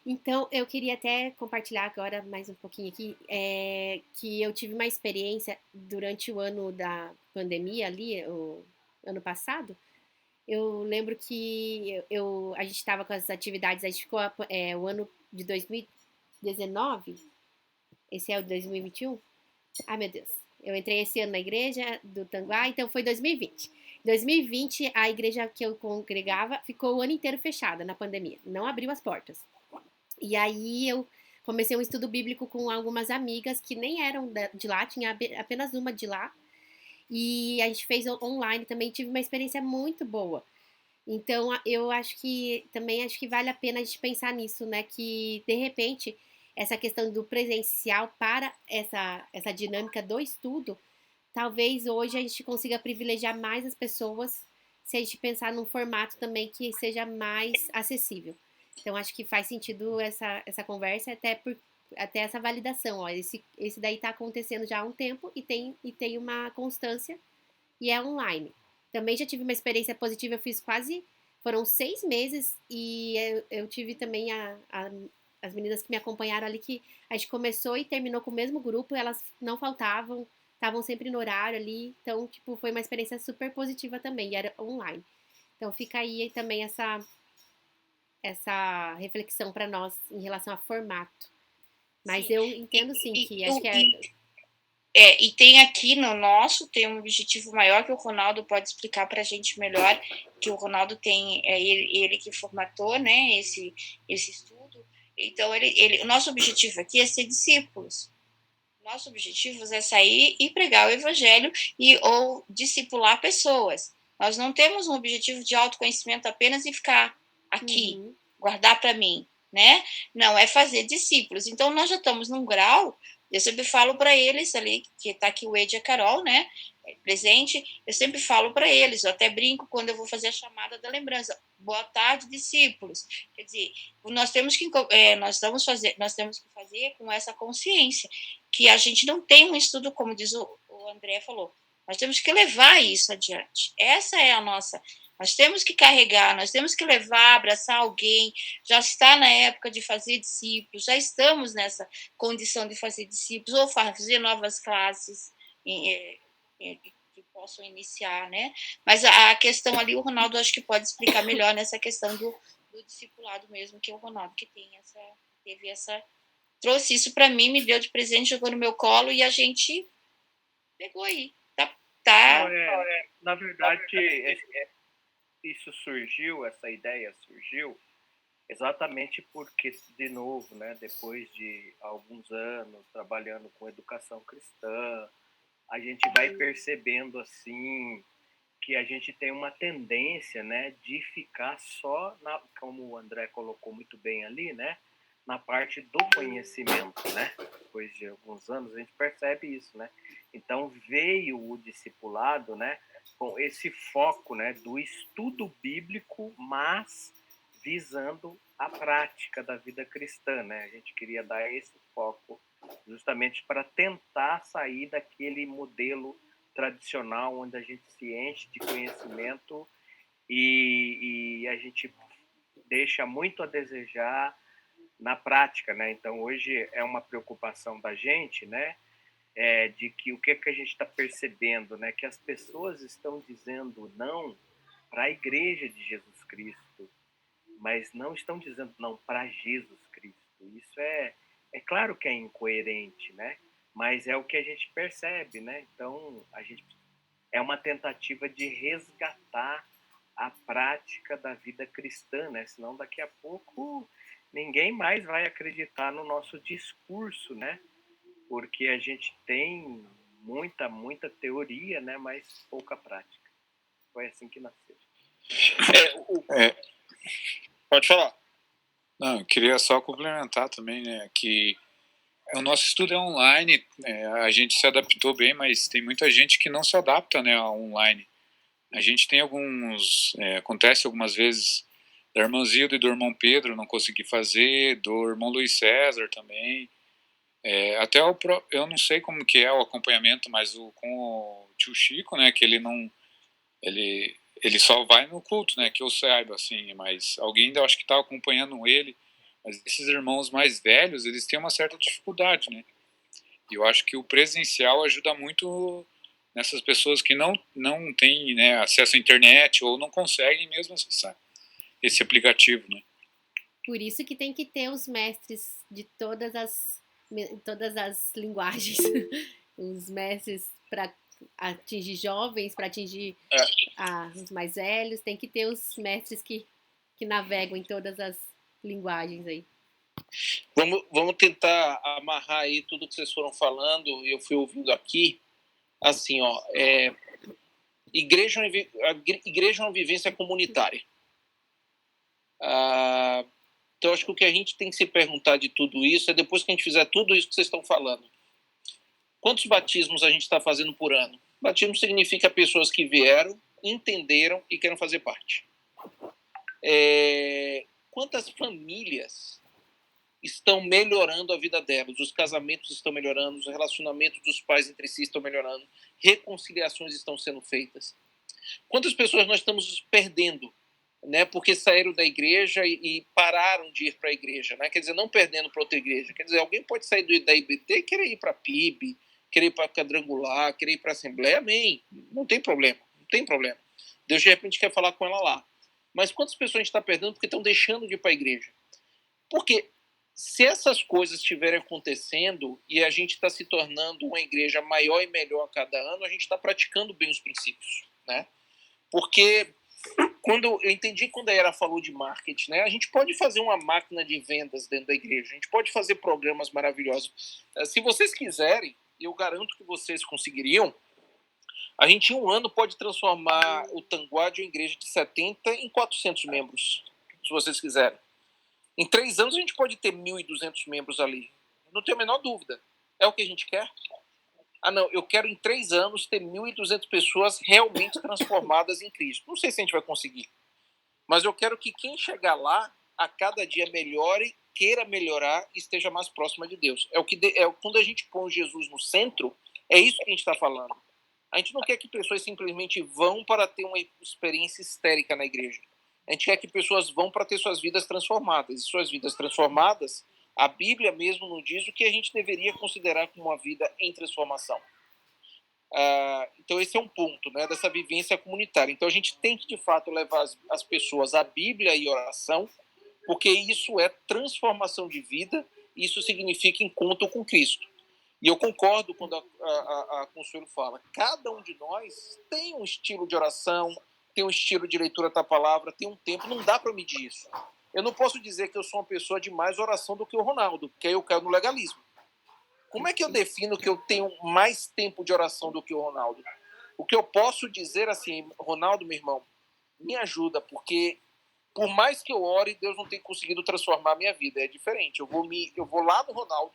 Então, eu queria até compartilhar agora mais um pouquinho aqui, que eu tive uma experiência durante o ano da pandemia ali, o ano passado. Eu lembro que a gente estava com as atividades, a gente ficou o ano de 2019, esse é o 2021? Ai, meu Deus. Eu entrei esse ano na igreja do Tanguá, então foi 2020. 2020, a igreja que eu congregava ficou o ano inteiro fechada na pandemia, não abriu as portas. E aí eu comecei um estudo bíblico com algumas amigas que nem eram de lá, tinha apenas uma de lá. E a gente fez online também, tive uma experiência muito boa. Então eu acho que vale a pena a gente pensar nisso, né? Que de repente essa questão do presencial para essa dinâmica do estudo, talvez hoje a gente consiga privilegiar mais as pessoas se a gente pensar num formato também que seja mais acessível. Então, acho que faz sentido essa conversa, até essa validação. Ó, esse daí está acontecendo já há um tempo e tem uma constância e é online. Também já tive uma experiência positiva, eu fiz foram 6 meses e eu tive também as meninas que me acompanharam ali, que a gente começou e terminou com o mesmo grupo, elas não faltavam, estavam sempre no horário ali, então, tipo, foi uma experiência super positiva também, e era online. Então, fica aí também essa reflexão para nós em relação a formato. Mas Sim. eu entendo sim que acho que e tem aqui no nosso, tem um objetivo maior que o Ronaldo pode explicar para a gente melhor, que o Ronaldo tem, ele que formatou, né, esse estudo. Então, o nosso objetivo aqui é ser discípulos. Nosso objetivo é sair e pregar o evangelho ou discipular pessoas. Nós não temos um objetivo de autoconhecimento apenas e ficar aqui, guardar para mim, né? Não, é fazer discípulos. Então, nós já estamos num grau, eu sempre falo para eles ali, que está aqui o Ed e a Carol, né? Presente, eu sempre falo para eles, eu até brinco quando eu vou fazer a chamada da lembrança. Boa tarde, discípulos. Quer dizer, nós temos que fazer com essa consciência que a gente não tem um estudo, como diz o André falou. Nós temos que levar isso adiante. Essa é a nossa. Nós temos que carregar, nós temos que levar, abraçar alguém. Já está na época de fazer discípulos, já estamos nessa condição de fazer discípulos ou fazer novas classes que possam iniciar, né? Mas a questão ali, o Ronaldo acho que pode explicar melhor nessa questão do discipulado mesmo, que é o Ronaldo que trouxe isso para mim, me deu de presente, jogou no meu colo e a gente pegou aí. Tá. Na verdade, isso surgiu, essa ideia surgiu exatamente porque, de novo, né, depois de alguns anos trabalhando com educação cristã, a gente vai percebendo assim que a gente tem uma tendência, né, de ficar só como o André colocou muito bem ali, né, na parte do conhecimento, né? Depois de alguns anos a gente percebe isso, né? Então veio o discipulado, né, com esse foco, né, do estudo bíblico, mas visando a prática da vida cristã, né? A gente queria dar esse foco justamente para tentar sair daquele modelo tradicional onde a gente se enche de conhecimento e a gente deixa muito a desejar na prática, né? Então hoje é uma preocupação da gente, né? De que o que a gente está percebendo, né? Que as pessoas estão dizendo não para a Igreja de Jesus Cristo, mas não estão dizendo não para Jesus Cristo. Isso é claro que é incoerente, né? Mas é o que a gente percebe, né? Então a gente é uma tentativa de resgatar a prática da vida cristã, né? Senão daqui a pouco ninguém mais vai acreditar no nosso discurso, né? Porque a gente tem muita teoria, né? Mas pouca prática. Foi assim que nasceu. Pode falar. Não, eu queria só complementar também, né, que o nosso estudo é online, a gente se adaptou bem, mas tem muita gente que não se adapta, né, ao online. A gente tem acontece algumas vezes da irmã Zilda e do irmão Pedro não conseguir fazer, do irmão Luiz César também. Até eu não sei como que é o acompanhamento, mas com o tio Chico, né, que ele só vai no culto, né, que eu saiba, assim, mas alguém ainda acho que está acompanhando ele. Mas esses irmãos mais velhos, eles têm uma certa dificuldade, né? E eu acho que o presencial ajuda muito nessas pessoas que não têm, né, acesso à internet ou não conseguem mesmo acessar esse aplicativo, né? Por isso que tem que ter os mestres de todas as linguagens. Os mestres para atingir jovens, para atingir os mais velhos. Tem que ter os mestres que navegam em todas as linguagens aí. Vamos tentar amarrar aí tudo que vocês foram falando. Eu fui ouvindo aqui. Assim, ó, igreja é uma vivência comunitária. Então, acho que o que a gente tem que se perguntar de tudo isso é, depois que a gente fizer tudo isso que vocês estão falando, quantos batismos a gente está fazendo por ano? Batismo significa pessoas que vieram, entenderam e querem fazer parte. Quantas famílias estão melhorando a vida delas? Os casamentos estão melhorando, os relacionamentos dos pais entre si estão melhorando, reconciliações estão sendo feitas. Quantas pessoas nós estamos perdendo, né, porque saíram da igreja e pararam de ir para a igreja, né? Quer dizer, não perdendo para outra igreja. Quer dizer, alguém pode sair da IBT e querer ir para a PIB, querer ir para a Quadrangular, querer ir para a Assembleia, amém. Não tem problema, não tem problema. Deus, de repente, quer falar com ela lá. Mas quantas pessoas a gente está perdendo porque estão deixando de ir para a igreja? Porque se essas coisas estiverem acontecendo e a gente está se tornando uma igreja maior e melhor a cada ano, a gente está praticando bem os princípios, né? Porque eu entendi quando a Era falou de marketing, né? A gente pode fazer uma máquina de vendas dentro da igreja, a gente pode fazer programas maravilhosos. Se vocês quiserem, eu garanto que vocês conseguiriam, a gente em um ano pode transformar o Tanguá de uma igreja de 70 em 400 membros, se vocês quiserem. Em 3 anos a gente pode ter 1.200 membros ali. Não tenho a menor dúvida. É o que a gente quer? Não, eu quero em 3 anos ter 1.200 pessoas realmente transformadas em Cristo. Não sei se a gente vai conseguir. Mas eu quero que quem chegar lá, a cada dia melhore, queira melhorar e esteja mais próxima de Deus. Quando a gente põe Jesus no centro, é isso que a gente está falando. A gente não quer que pessoas simplesmente vão para ter uma experiência histérica na igreja. A gente quer que pessoas vão para ter suas vidas transformadas. E suas vidas transformadas, a Bíblia mesmo nos diz o que a gente deveria considerar como uma vida em transformação. Então esse é um ponto, né, dessa vivência comunitária. Então a gente tem que, de fato, levar as pessoas à Bíblia e oração, porque isso é transformação de vida, isso significa encontro com Cristo. E eu concordo quando a Consuelo fala, cada um de nós tem um estilo de oração, tem um estilo de leitura da palavra, tem um tempo, não dá para medir isso. Eu não posso dizer que eu sou uma pessoa de mais oração do que o Ronaldo, porque aí eu caio no legalismo. Como é que eu defino que eu tenho mais tempo de oração do que o Ronaldo? O que eu posso dizer assim, Ronaldo, meu irmão, me ajuda, porque por mais que eu ore, Deus não tem conseguido transformar a minha vida. É diferente. Eu vou lá no Ronaldo,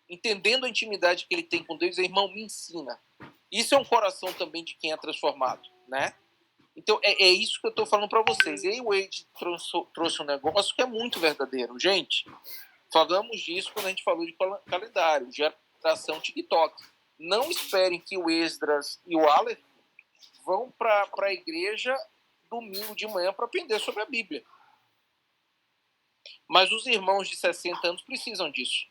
entendendo a intimidade que ele tem com Deus, e irmão, me ensina. Isso é um coração também de quem é transformado, né? Então, é isso que eu estou falando para vocês. E aí o Wade trouxe um negócio que é muito verdadeiro. Gente, falamos disso quando a gente falou de calendário, geração TikTok. Não esperem que o Esdras e o Aleph vão para a igreja domingo de manhã para aprender sobre a Bíblia. Mas os irmãos de 60 anos precisam disso.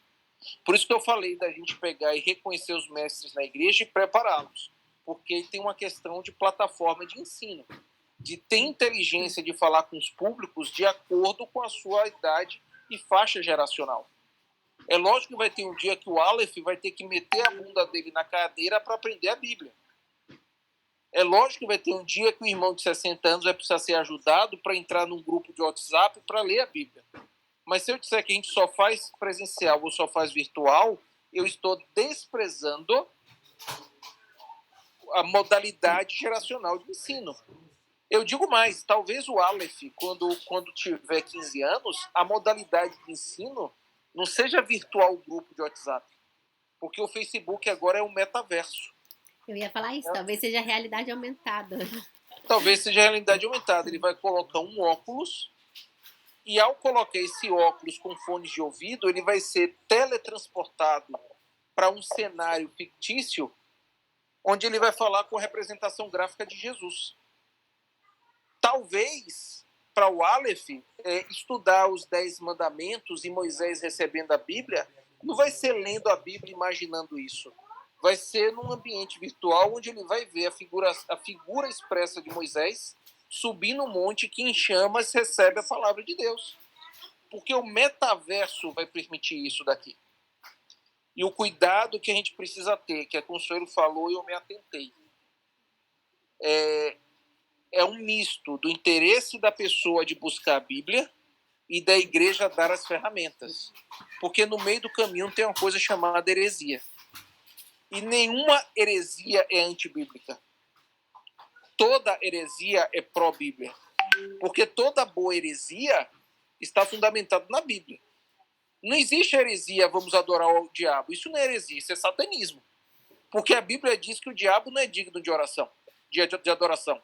Por isso que eu falei da gente pegar e reconhecer os mestres na igreja e prepará-los. Porque tem uma questão de plataforma de ensino, de ter inteligência de falar com os públicos de acordo com a sua idade e faixa geracional. É lógico que vai ter um dia que o Aleph vai ter que meter a bunda dele na cadeira para aprender a Bíblia. É lógico que vai ter um dia que o irmão de 60 anos vai precisar ser ajudado para entrar num grupo de WhatsApp para ler a Bíblia. Mas se eu disser que a gente só faz presencial ou só faz virtual, eu estou desprezando a modalidade geracional de ensino. Eu digo mais, talvez o Aleph, quando tiver 15 anos, a modalidade de ensino não seja virtual o grupo de WhatsApp, porque o Facebook agora é um metaverso. Eu ia falar isso, talvez seja a realidade aumentada. Talvez seja a realidade aumentada. Ele vai colocar um óculos e, ao colocar esse óculos com fones de ouvido, ele vai ser teletransportado para um cenário fictício onde ele vai falar com a representação gráfica de Jesus. Talvez, para o Aleph, estudar os 10 mandamentos e Moisés recebendo a Bíblia, não vai ser lendo a Bíblia imaginando isso. Vai ser num ambiente virtual onde ele vai ver a figura expressa de Moisés subir no monte que em chamas recebe a palavra de Deus. Porque o metaverso vai permitir isso daqui. E o cuidado que a gente precisa ter, que a Consuelo falou e eu me atentei, é um misto do interesse da pessoa de buscar a Bíblia e da igreja dar as ferramentas. Porque no meio do caminho tem uma coisa chamada heresia. E nenhuma heresia é antibíblica. Toda heresia é pró-Bíblia. Porque toda boa heresia está fundamentada na Bíblia. Não existe heresia, vamos adorar o diabo. Isso não é heresia, isso é satanismo. Porque a Bíblia diz que o diabo não é digno de oração, de adoração.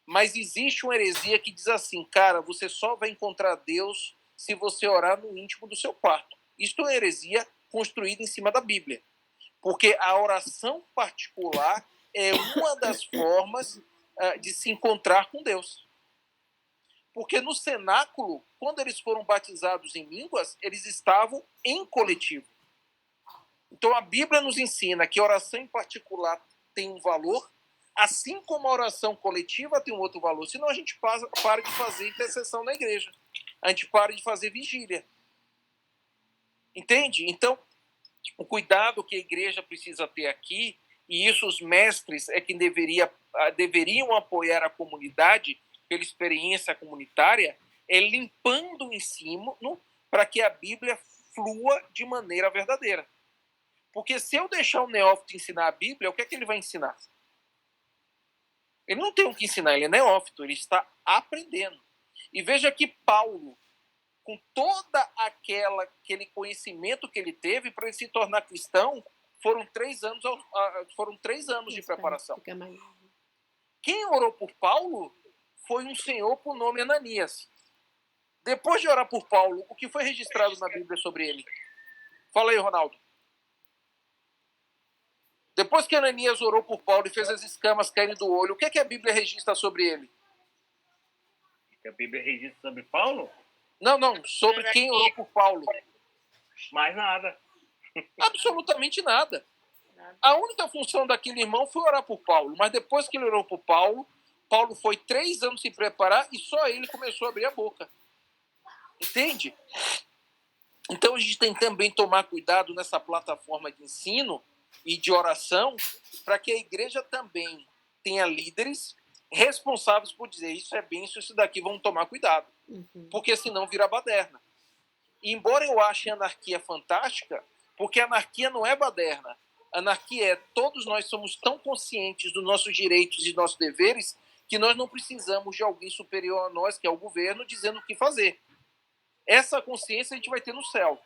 Mas existe uma heresia que diz assim, cara, você só vai encontrar Deus se você orar no íntimo do seu quarto. Isto é uma heresia construída em cima da Bíblia. Porque a oração particular é uma das formas de se encontrar com Deus. Porque no cenáculo, quando eles foram batizados em línguas, eles estavam em coletivo. Então a Bíblia nos ensina que a oração em particular tem um valor, assim como a oração coletiva tem um outro valor. Senão a gente para de fazer intercessão na igreja. A gente para de fazer vigília. Entende? Então, o cuidado que a igreja precisa ter aqui, e isso os mestres é que deveriam apoiar a comunidade pela experiência comunitária, é limpando o ensino para que a Bíblia flua de maneira verdadeira. Porque se eu deixar o neófito ensinar a Bíblia, o que é que ele vai ensinar? Ele não tem o que ensinar, ele é neófito, ele está aprendendo. E veja que Paulo, com toda aquele conhecimento que ele teve para ele se tornar cristão, foram 3 anos de preparação. Quem orou por Paulo foi um senhor por nome Ananias. Depois de orar por Paulo, o que foi registrado na Bíblia sobre ele? Fala aí, Ronaldo. Depois que Ananias orou por Paulo e fez as escamas caírem do olho, o que é que a Bíblia registra sobre ele? A Bíblia registra sobre Paulo? Não, sobre quem orou por Paulo. Mais nada. Absolutamente nada. A única função daquele irmão foi orar por Paulo, mas depois que ele orou por Paulo, Paulo foi 3 anos se preparar e só ele começou a abrir a boca. Entende? Então a gente tem que também tomar cuidado nessa plataforma de ensino e de oração para que a igreja também tenha líderes responsáveis por dizer isso é bem, isso daqui, vamos tomar cuidado. Porque senão vira baderna. E embora eu ache a anarquia fantástica, porque a anarquia não é baderna. A anarquia é todos nós somos tão conscientes dos nossos direitos e dos nossos deveres que nós não precisamos de alguém superior a nós, que é o governo, dizendo o que fazer. Essa consciência a gente vai ter no céu.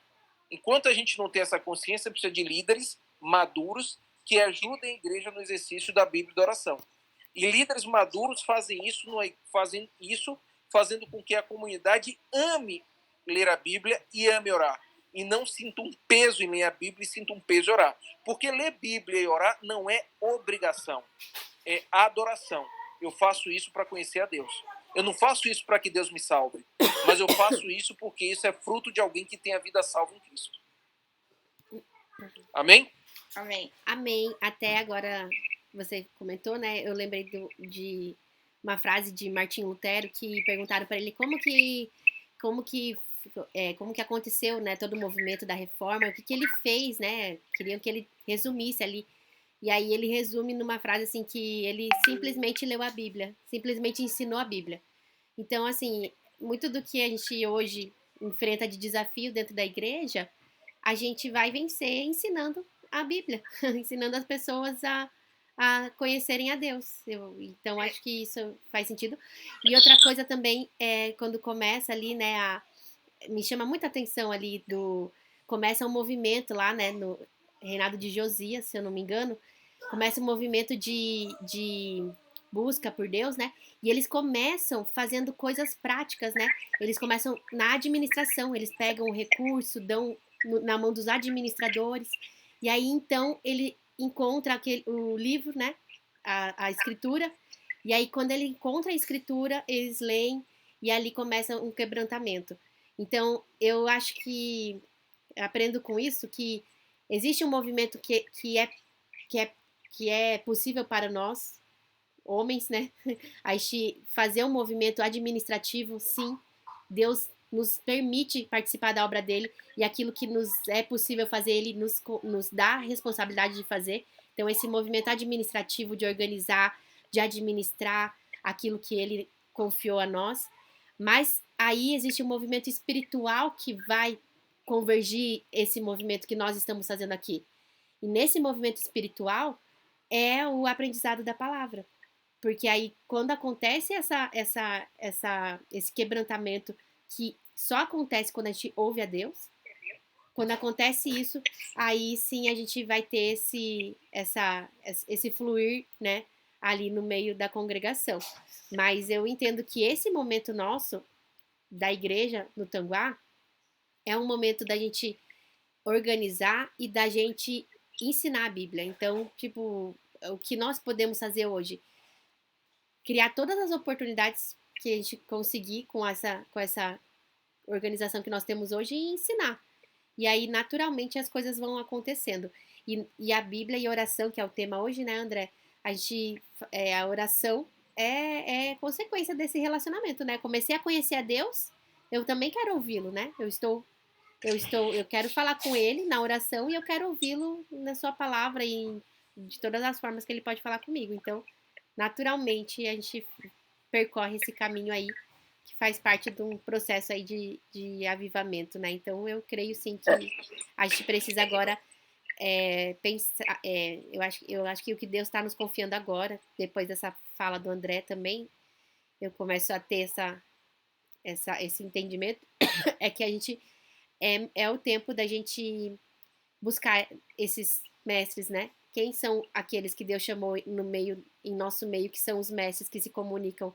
Enquanto a gente não tem essa consciência, precisa de líderes maduros que ajudem a igreja no exercício da Bíblia e da oração. E líderes maduros fazem isso fazendo com que a comunidade ame ler a Bíblia e ame orar. E não sinta um peso em ler a Bíblia e sinta um peso em orar. Porque ler Bíblia e orar não é obrigação, é adoração. Eu faço isso para conhecer a Deus. Eu não faço isso para que Deus me salve, mas eu faço isso porque isso é fruto de alguém que tem a vida salva em Cristo. Amém? Amém. Amém. Até agora, você comentou, né? Eu lembrei de uma frase de Martinho Lutero que perguntaram para ele como que aconteceu, né? Todo o movimento da reforma, o que ele fez, né? Queriam que ele resumisse ali. E aí ele resume numa frase assim que ele simplesmente leu a Bíblia, simplesmente ensinou a Bíblia. Então, assim, muito do que a gente hoje enfrenta de desafio dentro da igreja, a gente vai vencer ensinando a Bíblia, ensinando as pessoas a conhecerem a Deus. Então, acho que isso faz sentido. E outra coisa também é quando começa ali, né, me chama muita atenção ali começa um movimento lá, né, no reinado de Josias, se eu não me engano, começa um movimento de busca por Deus, né? E eles começam fazendo coisas práticas, né? Eles começam na administração, eles pegam o recurso, dão na mão dos administradores, e aí então ele encontra o livro, né? A escritura, e aí quando ele encontra a escritura, eles leem e ali começa um quebrantamento. Então, eu acho que aprendo com isso que existe um movimento que é possível para nós, homens, né? A gente fazer um movimento administrativo, sim. Deus nos permite participar da obra dele e aquilo que nos é possível fazer, ele nos dá a responsabilidade de fazer. Então, esse movimento administrativo de organizar, de administrar aquilo que ele confiou a nós. Mas aí existe um movimento espiritual que vai convergir esse movimento que nós estamos fazendo aqui. E nesse movimento espiritual é o aprendizado da palavra. Porque aí, quando acontece esse quebrantamento, que só acontece quando a gente ouve a Deus, quando acontece isso, aí sim a gente vai ter esse fluir, né, ali no meio da congregação. Mas eu entendo que esse momento nosso, da igreja no Tanguá, é um momento da gente organizar e da gente ensinar a Bíblia. Então, tipo, o que nós podemos fazer hoje? Criar todas as oportunidades que a gente conseguir com essa organização que nós temos hoje e ensinar. E aí, naturalmente, as coisas vão acontecendo. E a Bíblia e a oração, que é o tema hoje, né, André? A oração é consequência desse relacionamento, né? Comecei a conhecer a Deus, eu também quero ouvi-lo, né? Eu quero falar com ele na oração e eu quero ouvi-lo na sua palavra e de todas as formas que ele pode falar comigo. Então, naturalmente, a gente percorre esse caminho aí que faz parte de um processo aí de avivamento, né? Então, eu creio sim que a gente precisa agora pensar. Eu acho que o que Deus está nos confiando agora, depois dessa fala do André também, eu começo a ter esse entendimento, é que a gente é o tempo da gente buscar esses mestres, né? Quem são aqueles que Deus chamou em nosso meio, que são os mestres que se comunicam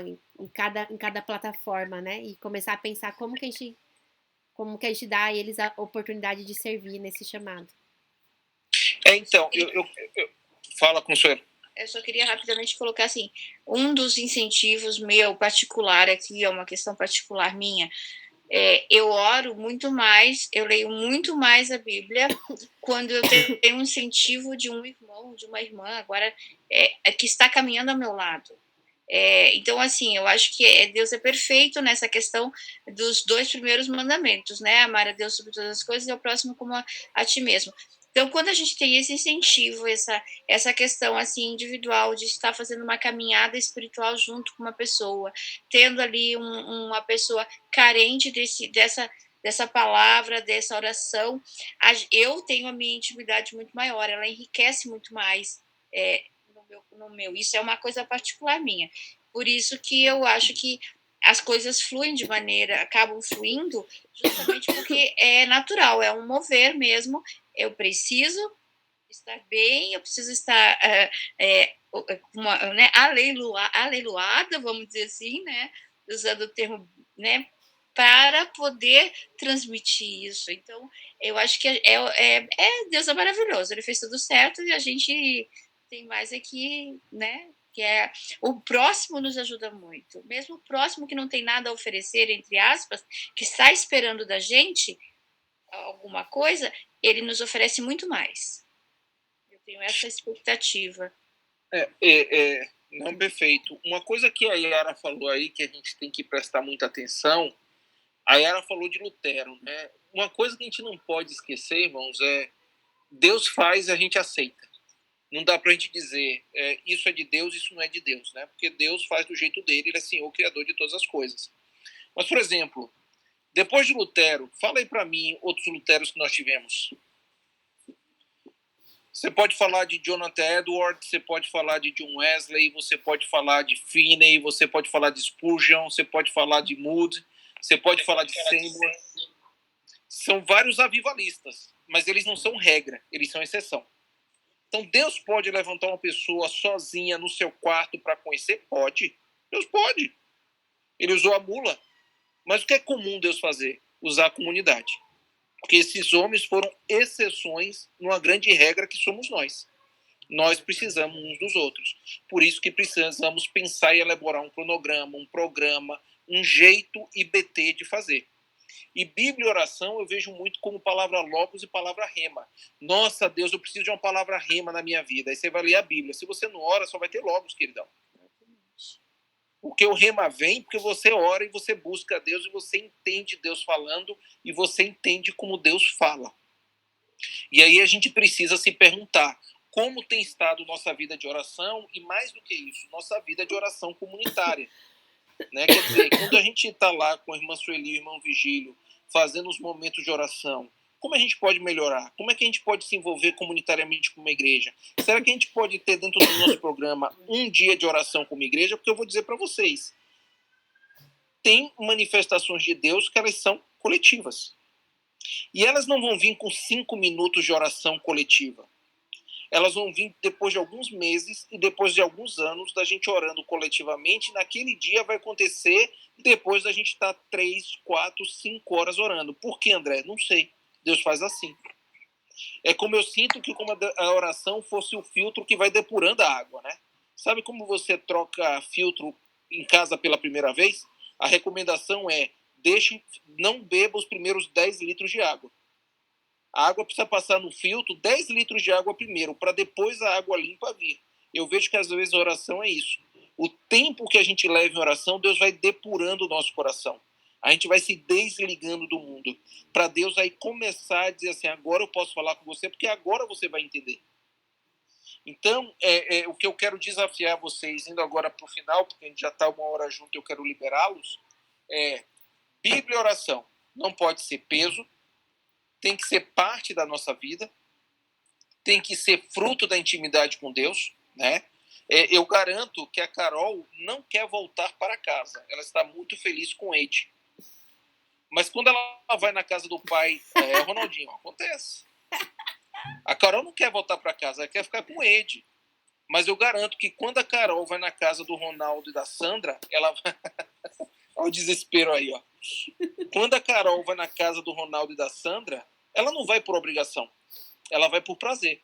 em cada plataforma, né? E começar a pensar como que a gente dá a eles a oportunidade de servir nesse chamado. Então, eu fala com o senhor. Eu só queria rapidamente colocar assim, um dos incentivos meu particular aqui, é uma questão particular minha, eu oro muito mais, eu leio muito mais a Bíblia quando eu tenho um incentivo de um irmão, de uma irmã, agora que está caminhando ao meu lado. Então, assim, eu acho que Deus é perfeito nessa questão dos 2 primeiros mandamentos, né? Amar a Deus sobre todas as coisas e ao próximo como a ti mesmo. Então, quando a gente tem esse incentivo, essa questão assim individual de estar fazendo uma caminhada espiritual junto com uma pessoa, tendo ali uma pessoa carente dessa palavra, dessa oração, eu tenho a minha intimidade muito maior, ela enriquece muito mais no meu. Isso é uma coisa particular minha. Por isso que eu acho que as coisas acabam fluindo justamente porque é natural, é um mover mesmo. Eu preciso estar bem, eu preciso estar aleiloada, vamos dizer assim, né? Usando o termo, né? Para poder transmitir isso. Então, eu acho que Deus é maravilhoso, ele fez tudo certo e a gente tem mais aqui, né? Que o próximo nos ajuda muito. Mesmo o próximo que não tem nada a oferecer, entre aspas, que está esperando da gente alguma coisa, ele nos oferece muito mais. Eu tenho essa expectativa. Não, perfeito. Uma coisa que a Yara falou aí, que a gente tem que prestar muita atenção, a Yara falou de Lutero, né? Uma coisa que a gente não pode esquecer, irmãos, Deus faz e a gente aceita. Não dá pra gente dizer isso é de Deus, isso não é de Deus, né? Porque Deus faz do jeito dele, ele é Senhor, Criador de todas as coisas. Mas, por exemplo, depois de Lutero, fala aí pra mim outros Luteros que nós tivemos. Você pode falar de Jonathan Edwards, você pode falar de John Wesley, você pode falar de Finney, você pode falar de Spurgeon, você pode falar de Moody, você pode falar de Seymour. São vários avivalistas, mas eles não são regra, eles são exceção. Então, Deus pode levantar uma pessoa sozinha no seu quarto para conhecer? Pode. Deus pode. Ele usou a mula. Mas o que é comum Deus fazer? Usar a comunidade. Porque esses homens foram exceções numa grande regra que somos nós. Nós precisamos uns dos outros. Por isso que precisamos pensar e elaborar um cronograma, um programa, um jeito IBT de fazer. E Bíblia e oração eu vejo muito como palavra logos e palavra rema. Nossa, Deus, eu preciso de uma palavra rema na minha vida. Aí você vai ler a Bíblia. Se você não ora, só vai ter logos, queridão. Porque o rema vem porque você ora e você busca a Deus e você entende Deus falando e você entende como Deus fala. E aí a gente precisa se perguntar como tem estado nossa vida de oração e, mais do que isso, nossa vida de oração comunitária. Né? Quer dizer, quando a gente está lá com a irmã Sueli e o irmão Vigílio, fazendo os momentos de oração, como a gente pode melhorar? Como é que a gente pode se envolver comunitariamente com uma igreja? Será que a gente pode ter dentro do nosso programa um dia de oração como igreja? Porque eu vou dizer para vocês, tem manifestações de Deus que elas são coletivas. E elas não vão vir com 5 minutos de oração coletiva. Elas vão vir depois de alguns meses e depois de alguns anos da gente orando coletivamente. Naquele dia vai acontecer depois da gente estar 3, 4, 5 horas orando. Por que, André? Não sei. Deus faz assim. É como eu sinto que como a oração fosse o filtro que vai depurando a água, né? Sabe como você troca filtro em casa pela primeira vez? A recomendação é não beba os primeiros 10 litros de água. A água precisa passar no filtro 10 litros de água primeiro, para depois a água limpa vir. Eu vejo que às vezes a oração é isso. O tempo que a gente leva em oração, Deus vai depurando o nosso coração. A gente vai se desligando do mundo. Para Deus aí começar a dizer assim, agora eu posso falar com você, porque agora você vai entender. Então, o que eu quero desafiar vocês, indo agora para o final, porque a gente já está 1 hora junto e eu quero liberá-los, Bíblia e oração não pode ser peso, tem que ser parte da nossa vida, tem que ser fruto da intimidade com Deus, né? Eu garanto que a Carol não quer voltar para casa, ela está muito feliz com o Ed. Mas quando ela vai na casa do pai, Ronaldinho, acontece. A Carol não quer voltar para casa, ela quer ficar com o Ed. Mas eu garanto que quando a Carol vai na casa do Ronaldo e da Sandra, ela vai... Olha o desespero aí, ó. Quando a Carol vai na casa do Ronaldo e da Sandra, ela não vai por obrigação. Ela vai por prazer.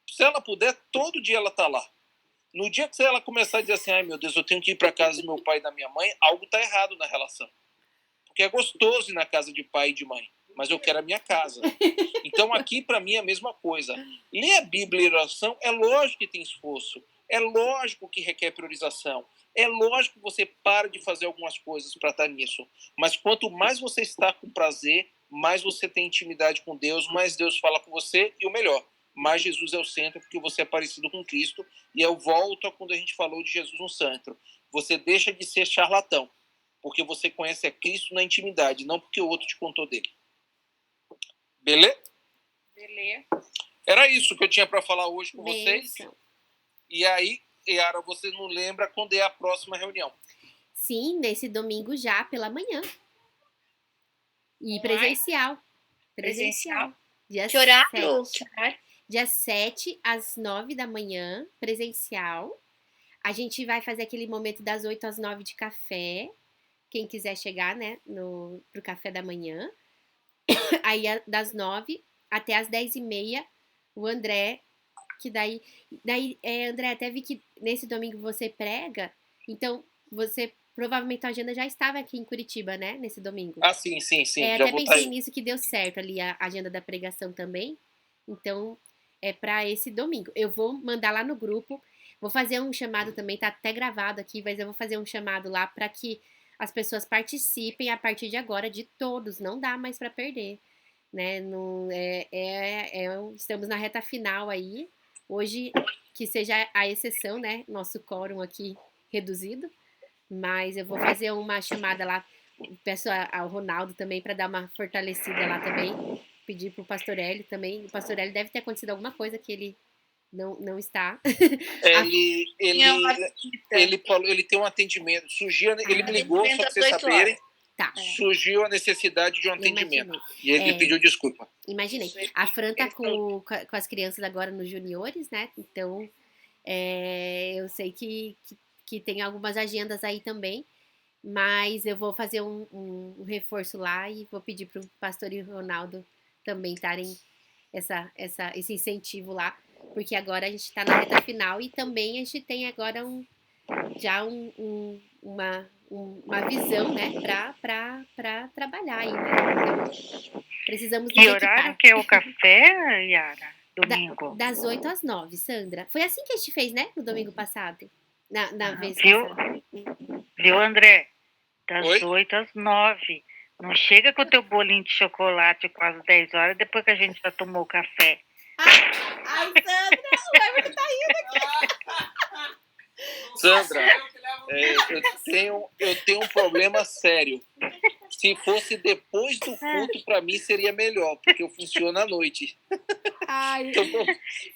Se ela puder, todo dia ela tá lá. No dia que ela começar a dizer assim, ai meu Deus, eu tenho que ir para casa do meu pai e da minha mãe, algo tá errado na relação. Porque é gostoso ir na casa de pai e de mãe, mas eu quero a minha casa. Então aqui para mim é a mesma coisa. Ler a Bíblia e oração é lógico que tem esforço. É lógico que requer priorização. É lógico que você para de fazer algumas coisas para estar nisso. Mas quanto mais você está com prazer, mais você tem intimidade com Deus, mais Deus fala com você e o melhor, mais Jesus é o centro, porque você é parecido com Cristo. E eu volto a quando a gente falou de Jesus no centro. Você deixa de ser charlatão, porque você conhece a Cristo na intimidade, não porque o outro te contou dele. Beleza? Beleza. Era isso que eu tinha para falar hoje com vocês. Benção. E aí, Yara, você não lembra quando é a próxima reunião? Sim, nesse domingo já pela manhã. E Online? presencial. Presencial. Dia Que horário? 7. Que horário? Dia 7 às 9 da manhã, presencial. A gente vai fazer aquele momento das 8 às 9 de café. Quem quiser chegar, né, pro café da manhã. Aí, das 9 até as 10h30, o André, que daí André, até vi que nesse domingo você prega, então você, provavelmente a agenda já estava aqui em Curitiba, né, nesse domingo. Ah, sim. Já Até vou pensei estar nisso que deu certo ali, a agenda da pregação também, então é para esse domingo. Eu vou mandar lá no grupo, vou fazer um chamado também, tá até gravado aqui, mas eu vou fazer um chamado lá para que as pessoas participem a partir de agora, de todos, não dá mais para perder. né? Não, estamos na reta final aí. Hoje, que seja a exceção, né? Nosso quórum aqui reduzido. Mas eu vou fazer uma chamada lá. Peço ao Ronaldo também para dar uma fortalecida lá também. Pedir pro Pastor Hélio também. O Pastor Hélio deve ter acontecido alguma coisa que ele não está. Ele falou, ele tem um atendimento. Surgiu, ele me ligou, só para vocês saberem. Tá. Surgiu a necessidade de um atendimento. E ele pediu desculpa. Imaginei. A Fran tá com as crianças agora nos juniores, né? Então, eu sei que tem algumas agendas aí também. Mas eu vou fazer um reforço lá e vou pedir pro Pastor e o Ronaldo também darem esse incentivo lá. Porque agora a gente está na reta final e também a gente tem agora uma visão, né, para trabalhar aí, né? Então, precisamos Que horário que é o café, Yara? Domingo? Das 8 às 9, Sandra. Foi assim que a gente fez, né, no domingo passado? Na vez passada. Viu, André? Das Oi? 8 às 9. Não chega com o teu bolinho de chocolate quase 10 horas depois que a gente já tomou o café. Ai, Sandra, o Everton tá indo aqui. Sandra, eu tenho um problema sério. Se fosse depois do culto, para mim seria melhor, porque eu funciono à noite. Ai. Então,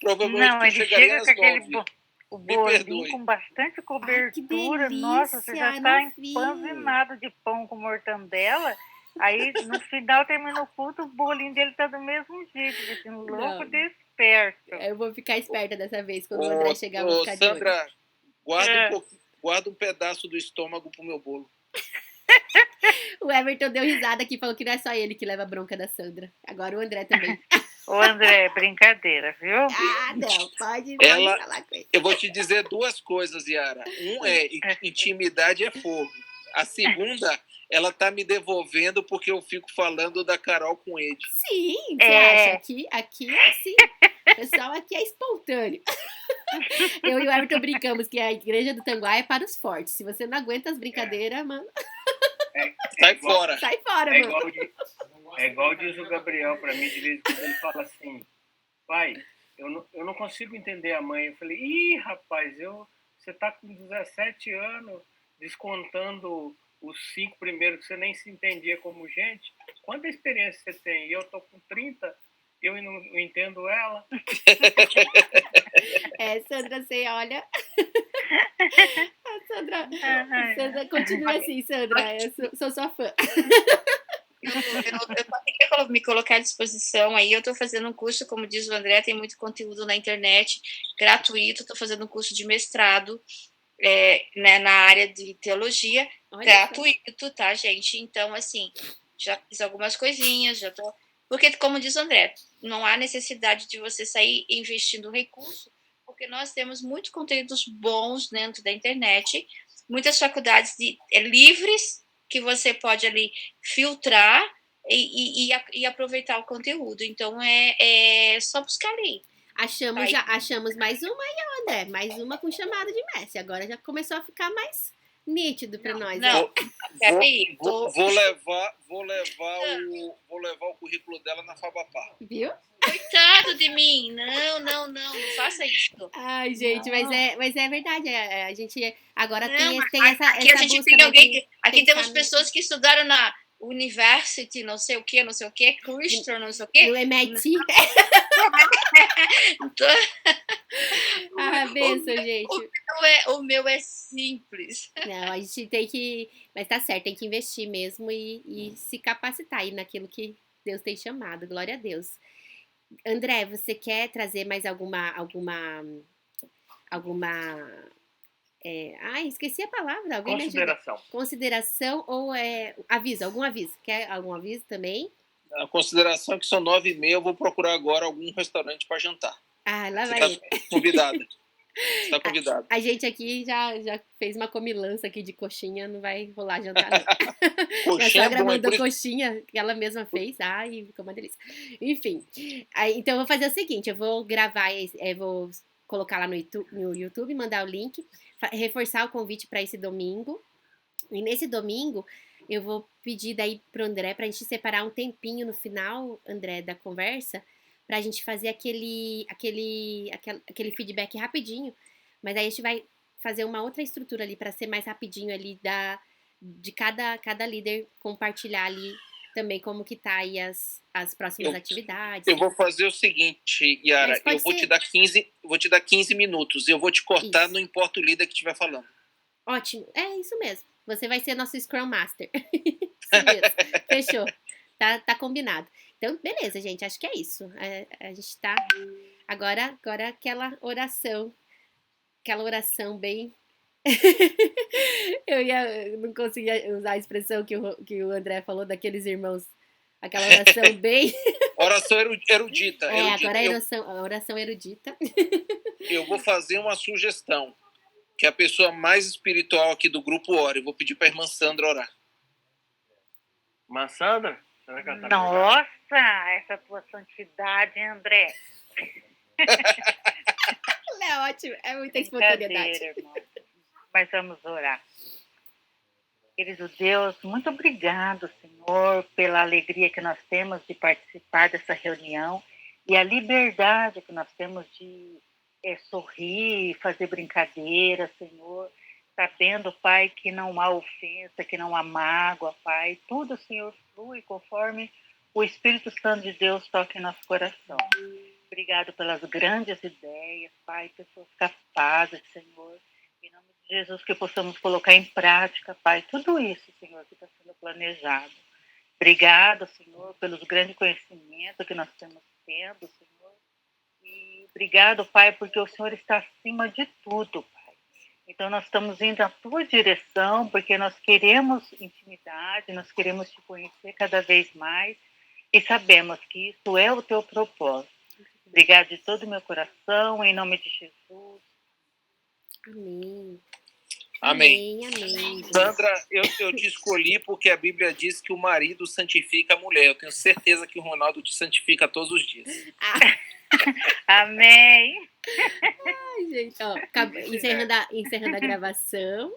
provavelmente não, ele chegaria chega às com aquele 9. O bolinho com bastante cobertura. Ai, nossa, você já tá empanzinado de pão com mortandela. Aí, no final, termina o culto, o bolinho dele tá do mesmo jeito, assim, louco de esperto. Eu vou ficar esperta dessa vez, quando o André chegar, eu vou ficar de olho. Sandra, guarda um pedaço do estômago pro meu bolo. O Everton deu risada aqui, falou que não é só ele que leva a bronca da Sandra. Agora o André também. Ô, André, brincadeira, viu? Ah, não, pode falar com ele. Eu vou te dizer duas coisas, Yara. Intimidade é fogo. A segunda, ela tá me devolvendo porque eu fico falando da Carol com ele. Sim, você acha? Aqui é assim. O pessoal aqui é espontâneo. Eu e o Everton brincamos que a igreja do Tanguá é para os fortes. Se você não aguenta as brincadeiras, mano... Sai fora. Sai fora, mano. É igual diz o Gabriel pra mim, de vez em quando ele fala assim, pai, eu não consigo entender a mãe. Eu falei, ih, rapaz, você tá com 17 anos descontando os 5 primeiros que você nem se entendia como gente. Quanta experiência você tem? E eu tô com 30, eu não entendo ela. Sandra, você olha... Sandra, continua assim, Sandra. Eu sou sua fã. Eu quero me colocar à disposição aí. Eu estou fazendo um curso, como diz o André, tem muito conteúdo na internet, gratuito. Estou fazendo um curso de mestrado né, na área de teologia, gratuito, tá, gente? Então, assim, já fiz algumas coisinhas, já tô... Porque, como diz o André, não há necessidade de você sair investindo recurso, porque nós temos muitos conteúdos bons dentro da internet, muitas faculdades livres que você pode ali filtrar e aproveitar o conteúdo. Então, é só buscar ali. Achamos mais uma aí, André. Mais uma com chamada de Messi. Agora já começou a ficar mais nítido para nós. Não, vou levar o currículo dela na Fabapá. Viu? Coitado de mim. Não faça isso. Ai, gente, mas é verdade. A gente agora tem essa aqui a gente tem alguém. Aqui temos no... pessoas que estudaram na University, não sei o que, Christian, não sei o que. No MIT. Então... benção, gente. O meu é simples. Não, a gente tem que... Mas tá certo, tem que investir mesmo e se capacitar aí naquilo que Deus tem chamado. Glória a Deus. André, você quer trazer mais alguma esqueci a palavra. Alguém consideração. Consideração ou aviso? Algum aviso? Quer algum aviso também? A consideração é que são 9h30, eu vou procurar agora algum restaurante para jantar. Lá vai. Você tá convidada. Você tá convidado. A gente aqui já fez uma comilança aqui de coxinha, não vai rolar jantar não. Minha sogra mandou coxinha que ela mesma fez. Ai, ficou uma delícia. Enfim, então eu vou fazer o seguinte, eu vou gravar, vou colocar lá no YouTube, mandar o link, reforçar o convite para esse domingo. E nesse domingo, eu vou pedir daí pro André pra gente separar um tempinho no final, André, da conversa, pra gente fazer aquele feedback rapidinho, mas aí a gente vai fazer uma outra estrutura ali pra ser mais rapidinho ali de cada líder compartilhar ali também como que tá aí as próximas atividades. Eu vou fazer o seguinte, Yara, Mas pode eu vou ser- te dar 15 minutos, eu vou te cortar, Isso. não importa o líder que estiver falando. Ótimo, é isso mesmo. Você vai ser nosso Scrum Master. Isso mesmo. Fechou. Tá combinado. Então, beleza, gente. Acho que é isso. A gente tá. Agora aquela oração bem. Eu não conseguia usar a expressão que o André falou daqueles irmãos. Aquela oração bem. Oração erudita. Agora a oração erudita. Eu vou fazer uma sugestão. Que a pessoa mais espiritual aqui do grupo ore. Eu vou pedir para a irmã Sandra orar. Mas, Sandra, será que ela tá Nossa, essa tua santidade, hein, André? É ótimo, é muita espontaneidade. Brincadeira, irmão. Mas vamos orar. Querido Deus, muito obrigado, Senhor, pela alegria que nós temos de participar dessa reunião e a liberdade que nós temos de sorrir, fazer brincadeira, Senhor, sabendo, Pai, que não há ofensa, que não há mágoa, Pai. Tudo, Senhor, flui conforme o Espírito Santo de Deus toca em nosso coração. Obrigado pelas grandes ideias, Pai, pessoas capazes, Senhor. Em nome de Jesus, que possamos colocar em prática, Pai, tudo isso, Senhor, que está sendo planejado. Obrigado, Senhor, pelos grandes conhecimentos que nós estamos tendo, Senhor. E obrigado, Pai, porque o Senhor está acima de tudo, Pai. Então, nós estamos indo na tua direção, porque nós queremos intimidade, nós queremos te conhecer cada vez mais e sabemos que isso é o teu propósito. Obrigado de todo o meu coração, em nome de Jesus. Amém. Amém. Amém. Sandra, eu te escolhi porque a Bíblia diz que o marido santifica a mulher. Eu tenho certeza que o Ronaldo te santifica todos os dias. Amém. Ai, gente, ó, encerrando a gravação.